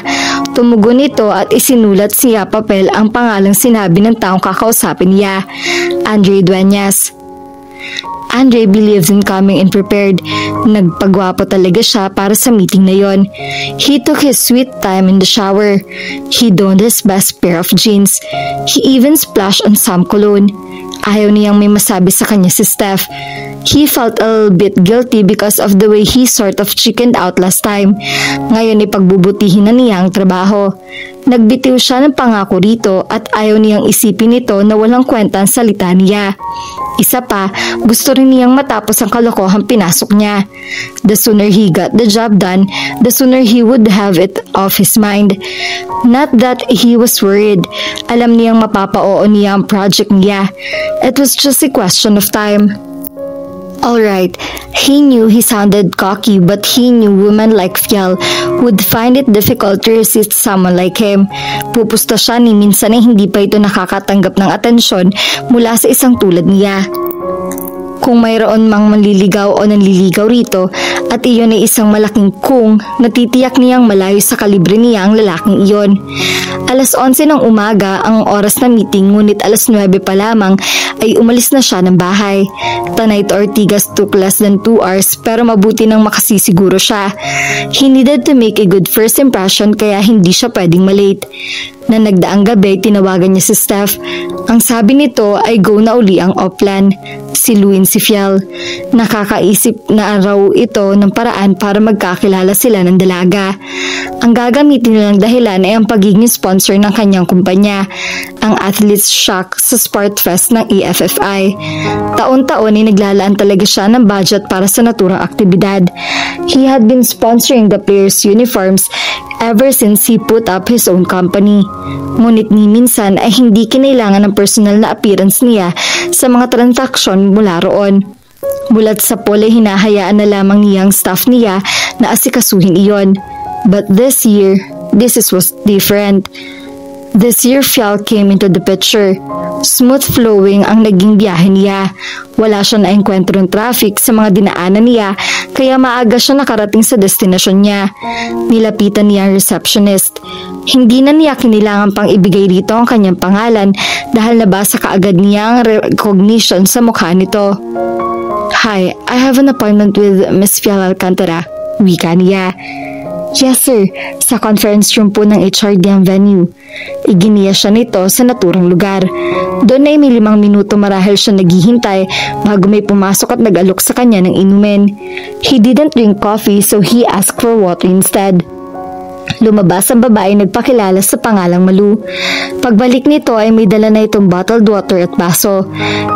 Tumugon ito at isinulat siya papel ang pangalang sinabi ng taong kakausapin niya. Andre Dueñas. Andre believes in coming in prepared. Nagpagwapo talaga siya para sa meeting na yon. He took his sweet time in the shower. He donned his best pair of jeans. He even splashed on some cologne. Ayaw niyang may masabi sa kanya si Steph. He felt a little bit guilty because of the way he sort of chickened out last time. Ngayon ay pagbubutihin na niya ang trabaho. Nagbitiw siya ng pangako rito at ayaw niyang isipin ito na walang kwenta ang salita niya. Isa pa, gusto rin niyang matapos ang kalokohang pinasok niya. The sooner he got the job done, the sooner he would have it off his mind. Not that he was worried. Alam niyang mapapa-oo niya ang project niya. It was just a question of time. Alright, he knew he sounded cocky but he knew women like Fial would find it difficult to resist someone like him. Pupusta siya ni minsan ay hindi pa ito nakakatanggap ng atensyon mula sa isang tulad niya. Kung mayroon mang manliligaw o nanliligaw rito at iyon ay isang malaking kung, natitiyak niyang malayo sa kalibre niya ang lalaking iyon. Alas 11 ng umaga ang oras na meeting ngunit alas 9 pa lamang ay umalis na siya ng bahay. Tanay to Ortigas took less than 2 hours pero mabuti nang makasisiguro siya. He needed to make a good first impression kaya hindi siya pwedeng malate. Na nagdaang gabi, tinawagan niya si Steph. Ang sabi nito ay go na uli ang Oplan. Siluin si Fial. Nakakaisip na araw ito ng paraan para magkakilala sila ng dalaga. Ang gagamitin nilang dahilan ay ang pagiging sponsor ng kanyang kumpanya, ang Athletes Shock sa Sportfest ng EFFI. Taon-taon ay naglalaan talaga siya ng budget para sa naturang aktibidad. He had been sponsoring the players' uniforms ever since he put up his own company. Ngunit ni minsan ay hindi kinailangan ng personal na appearance niya sa mga transaksyon mula roon. Bulat sa pole hinahayaan na lamang niyang staff niya na asikasuhin iyon. But this year, this was different. This year, Fial came into the picture. Smooth flowing ang naging biyahe niya. Wala siya na-enkwentro ng traffic sa mga dinaanan niya kaya maaga siya nakarating sa destinasyon niya. Nilapitan niya ang receptionist. Hindi na niya kinilangan pang ibigay rito ang kanyang pangalan dahil nabasa kaagad niya ang recognition sa mukha nito. Hi, I have an appointment with Miss Fial Alcantara. Wika niya. Yes sir, sa conference room po ng HRD ang venue. Iginiya siya nito sa naturang lugar. Doon ay may 5 minuto marahil siya naghihintay bago may pumasok at nag-alok sa kanya ng inumin. He didn't drink coffee so he asked for water instead. Lumabas ang babae nagpakilala sa pangalang Malu. Pagbalik nito ay may dala na itong bottled water at baso.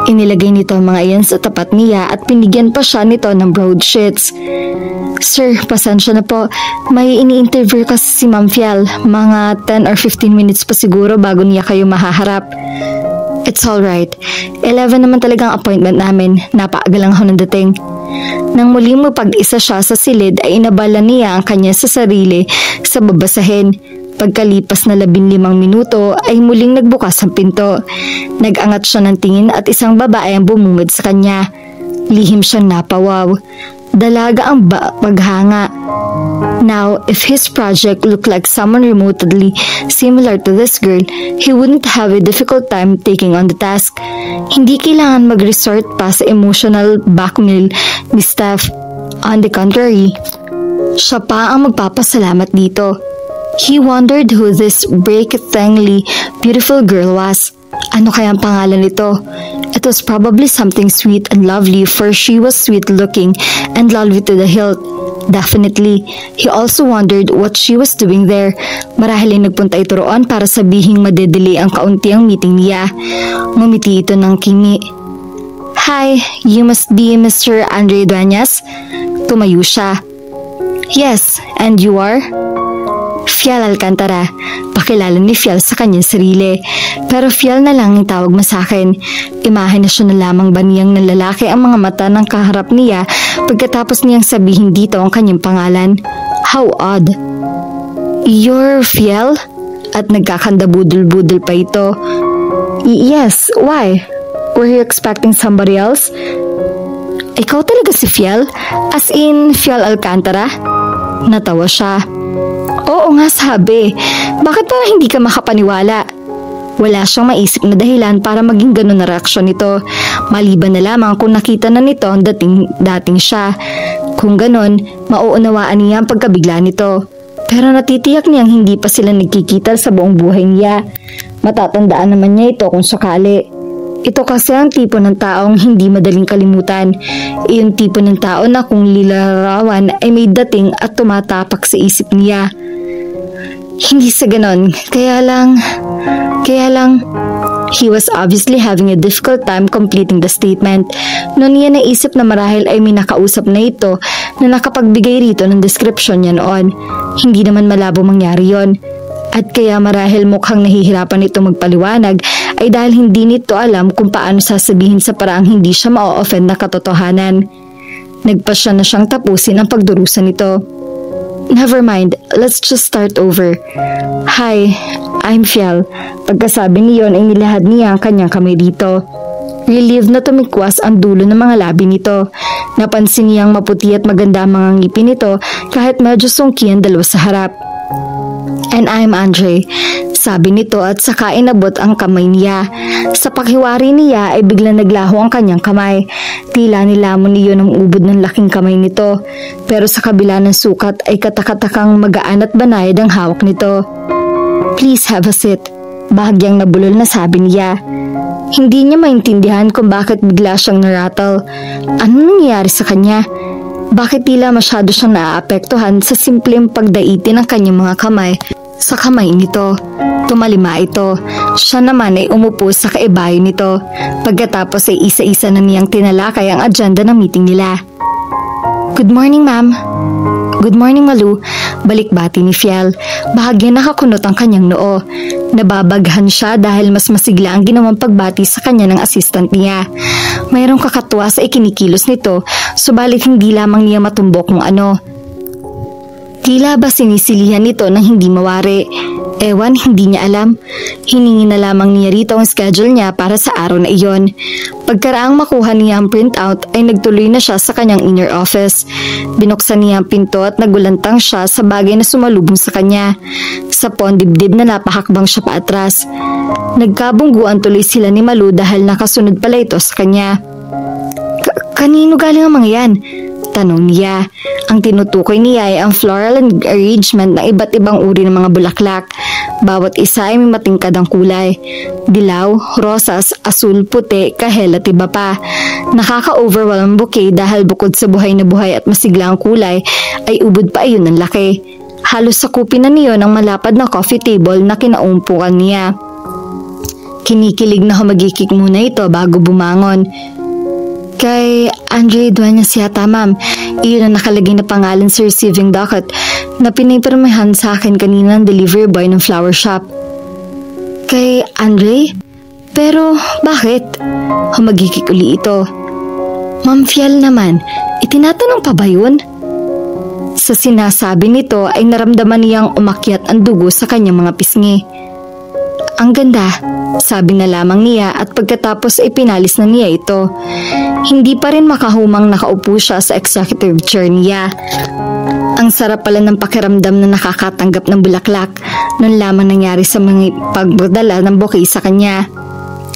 Inilagay nito ang mga iyan sa tapat niya at pinigyan pa siya nito ng broadsheets. Sir, pasensya na po. May ini-interview kasi si Ma'am Fial. Mga 10 or 15 minutes pa siguro bago niya kayo mahaharap. It's alright. 11 naman talagang appointment namin. Napaaga lang ako ng dating. Nang muling mapag-isa siya sa silid ay inabala niya ang kanya sa sarili sa babasahin. Pagkalipas na 15 minuto ay muling nagbukas ang pinto. Nag-angat siya ng tingin at isang babae ang bumungad sa kanya. Lihim siyang napawaw. Dalaga ang paghanga. Now, if his project looked like someone remotely similar to this girl, he wouldn't have a difficult time taking on the task. Hindi kailangan mag-resort pa sa emotional blackmail ni Steph. On the contrary, siya pa ang magpapasalamat dito. He wondered who this breathtakingly beautiful girl was. Ano kaya ang pangalan nito? It was probably something sweet and lovely, for she was sweet looking and lovely to the hilt. Definitely. He also wondered what she was doing there. Marahil ay nagpunta ito roon para sabihing madedeli ang kaunti ang meeting niya. Ngumiti ito ng kimi. Hi, you must be Mr. Andre Dueñas? Tumayo siya. Yes, and you are? Fial Alcantara. Pakilala ni Fial sa kanyang sarili. Pero Fial na lang ang tawag mo sa akin. Imahinasyon na lamang ba niyang ng lalaki ang mga mata ng kaharap niya pagkatapos niyang sabihin dito ang kanyang pangalan? How odd. You're Fial? At nagkakandabudol-budol pa ito. Yes, why? Were you expecting somebody else? Ikaw talaga si Fial? As in, Fial Alcantara? Natawa siya. Oo nga sabi. Bakit parang hindi ka makapaniwala? Wala siyang maisip na dahilan para maging ganun na reaksyon nito. Maliban na lamang kung nakita na nito ang dating siya. Kung ganun, mauunawaan niya ang pagkabigla nito. Pero natitiyak niyang hindi pa sila nagkikita sa buong buhay niya. Matatandaan naman niya ito kung sakali. Ito kasi ang tipo ng taong hindi madaling kalimutan. Yung tipo ng tao na kung lilarawan ay may dating at tumatapak sa isip niya. Hindi sa ganon, kaya lang, he was obviously having a difficult time completing the statement. Noon niya naisip na marahil ay may nakausap na ito na nakapagbigay rito ng description niya noon. Hindi naman malabo mangyari yon. At kaya marahil mukhang nahihirapan ito magpaliwanag ay dahil hindi nito alam kung paano sasabihin sa paraang hindi siya ma-offend na katotohanan. Nagpasya na siyang tapusin ang pagdurusa nito. Never mind, let's just start over. Hi, I'm Fial. Pagkasabi niyon ay nilahad niya ang kanyang kamay dito. Relieved na tumikwas ang dulo ng mga labi nito. Napansin niyang maputi at maganda ang mga ngipin nito kahit medyo sungki ang dalawa sa harap. And I'm Andre, sabi nito at saka inabot ang kamay niya. Sa pakiwari niya ay biglang naglaho ang kanyang kamay. Tila nilamon niyo ng ubod ng laking kamay nito. Pero sa kabila ng sukat ay katakatakang magaan at banayad ang hawak nito. Please have a seat, bahagyang nabulol na sabi niya. Hindi niya maintindihan kung bakit bigla siyang narattle. Ano nangyayari sa kanya? Bakit tila masyado siyang naaapektuhan sa simpleng pagdaitin ng kanyang mga kamay sa kamay nito? Tumalima ito. Siya naman ay umupo sa kaibayo nito. Pagkatapos ay isa-isa na niyang tinalakay ang agenda ng meeting nila. Good morning, ma'am. Good morning, Malu. Balikbati ni Fial. Bahagya nakakunot ang kanyang noo. Nababaghan siya dahil mas masigla ang ginawang pagbati sa kanya ng assistant niya. Mayroong kakatuwa sa ikinikilos nito, subalit hindi lamang niya matumbok kung ano. Tila ba sinisilihan nito nang hindi mawari? Ewan, hindi niya alam. Hiningi na lamang niya rito ang schedule niya para sa araw na iyon. Pagkaraang makuha niya ang printout ay nagtuloy na siya sa kanyang inner office. Binuksan niya ang pinto at nagulantang siya sa bagay na sumalubong sa kanya. Sa pondibdib na napahakbang siya paatras. Nagkabungguan tuloy sila ni Malu dahil nakasunod pala ito sa kanya. Kanino galing ang mga yan? Tanong niya. Ang tinutukoy niya ay ang floral arrangement ng iba't ibang uri ng mga bulaklak. Bawat isa ay may matingkad ang kulay. Dilaw, rosas, asul, puti, kahel at iba pa. Nakaka-overwhelm ang bouquet dahil bukod sa buhay na buhay at masigla ang kulay, ay ubod pa iyon ng laki. Halos sakupin na niyon ang malapad na coffee table na kinaumpukan niya. Kinikilig na humagikik muna ito bago bumangon. Kay Andre Dueñas yata, ma'am. Iyon ang nakalagay na pangalan sa receiving docket na pinipirmahan sa akin kanina ng delivery boy ng flower shop. Kay Andre? Pero bakit? Humagikik uli ito. Ma'am Fiel naman, itinatanong pa ba yun? Sa sinasabi nito ay naramdaman niyang umakyat ang dugo sa kanyang mga pisngi. Ang ganda, sabi na lamang niya at pagkatapos ay pinalis na niya ito. Hindi pa rin makahumang nakaupo siya sa executive chair niya. Ang sarap pala ng pakiramdam na nakakatanggap ng bulaklak noon lamang nangyari sa mga pagdala ng bouquet sa kanya.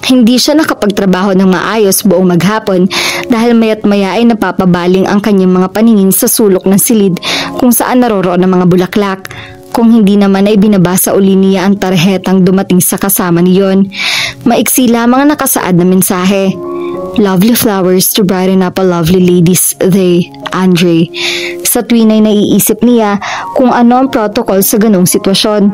Hindi siya nakapagtrabaho ng maayos buong maghapon dahil maya't maya ay napapabaling ang kanyang mga paningin sa sulok ng silid kung saan naroroon ang mga bulaklak. Kung hindi naman ay binabasa uli niya ang tarhetang dumating sa kasama niyon. Maiksi lamang ang nakasaad na mensahe. Lovely flowers to brighten up a lovely lady's day, Andre. Sa tuwin ay naiisip niya kung ano ang protocol sa ganong sitwasyon.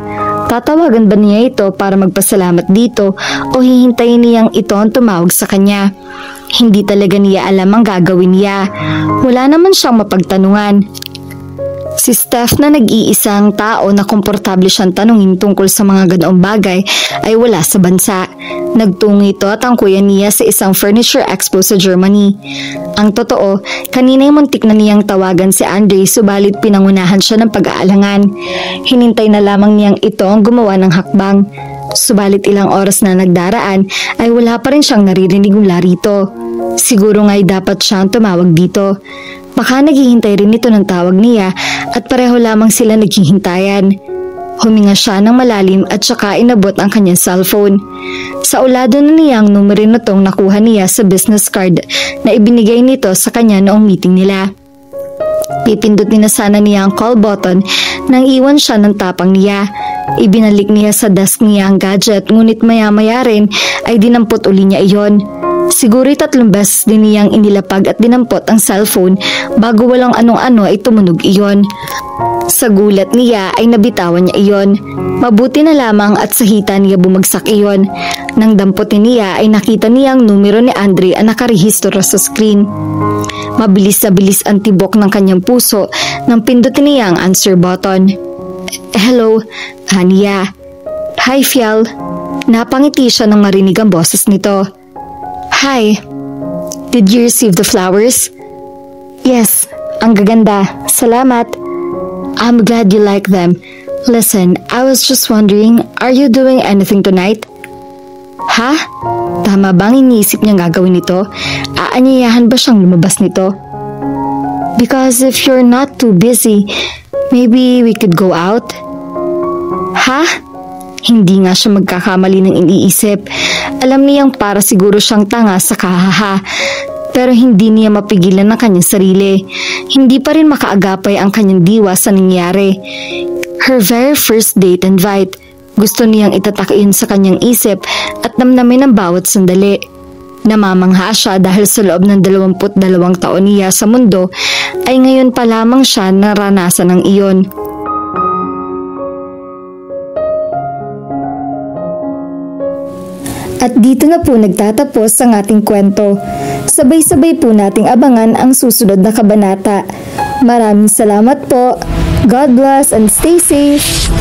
Tatawagan ba niya ito para magpasalamat dito o hihintayin niyang ito ang tumawag sa kanya? Hindi talaga niya alam ang gagawin niya. Wala naman siyang mapagtanungan. Si Steph na nag-iisang tao na komportable siyang tanungin tungkol sa mga ganoong bagay ay wala sa bansa. Nagtungo ito at angkuyan niya sa isang furniture expo sa Germany. Ang totoo, kanina'y muntik na niyang tawagan si Andre subalit pinangunahan siya ng pag-aalangan. Hinintay na lamang niyang ito ang gumawa ng hakbang. Subalit ilang oras na nagdaraan ay wala pa rin siyang naririnig mula rito. Siguro nga'y dapat siyang tumawag dito. Baka naghihintay rin ito ng tawag niya at pareho lamang sila naghihintayan. Huminga siya ng malalim at saka inabot ang kanyang cellphone. Sa ulado na niya ang numero na tong nakuha niya sa business card na ibinigay nito sa kanya noong meeting nila. Pipindutin na sana niya ang call button nang iwan siya ng tapang niya. Ibinalik niya sa desk niya ang gadget ngunit maya-maya rin ay dinampot uli niya iyon. Siguro 3 beses din niyang inilapag at dinampot ang cellphone bago walang anong-ano ay tumunog iyon. Sa gulat niya ay nabitawan niya iyon. Mabuti na lamang at sa hita niya bumagsak iyon. Nang damputin niya ay nakita niya ang numero ni Andre ang nakarehistro sa screen. Mabilis na bilis ang tibok ng kanyang puso nang pindutin niya ang answer button. Hello, Hania. Hi, Fiel. Napangiti siya nang marinig ang boses nito. Hi, did you receive the flowers? Yes, ang gaganda. Salamat. I'm glad you like them. Listen, I was just wondering, are you doing anything tonight? Ha? Tama bang iniisip niyang gagawin nito? Aanyayahan ba siyang lumabas nito? Because if you're not too busy, maybe we could go out? Ha? Hindi nga siya magkakamali ng iniisip. Alam niyang para siguro siyang tanga sa kahaha. Pero hindi niya mapigilan ang kanyang sarili. Hindi pa rin makaagapay ang kanyang diwa sa nangyari. Her very first date invite. Gusto niyang itatakin sa kanyang isip at namnamin ang bawat sandali. Namamangha siya dahil sa loob ng 22 taon niya sa mundo ay ngayon pa lamang siya naranasan ng iyon. At dito na po nagtatapos ang ating kwento. Sabay-sabay po nating abangan ang susunod na kabanata. Maraming salamat po. God bless and stay safe.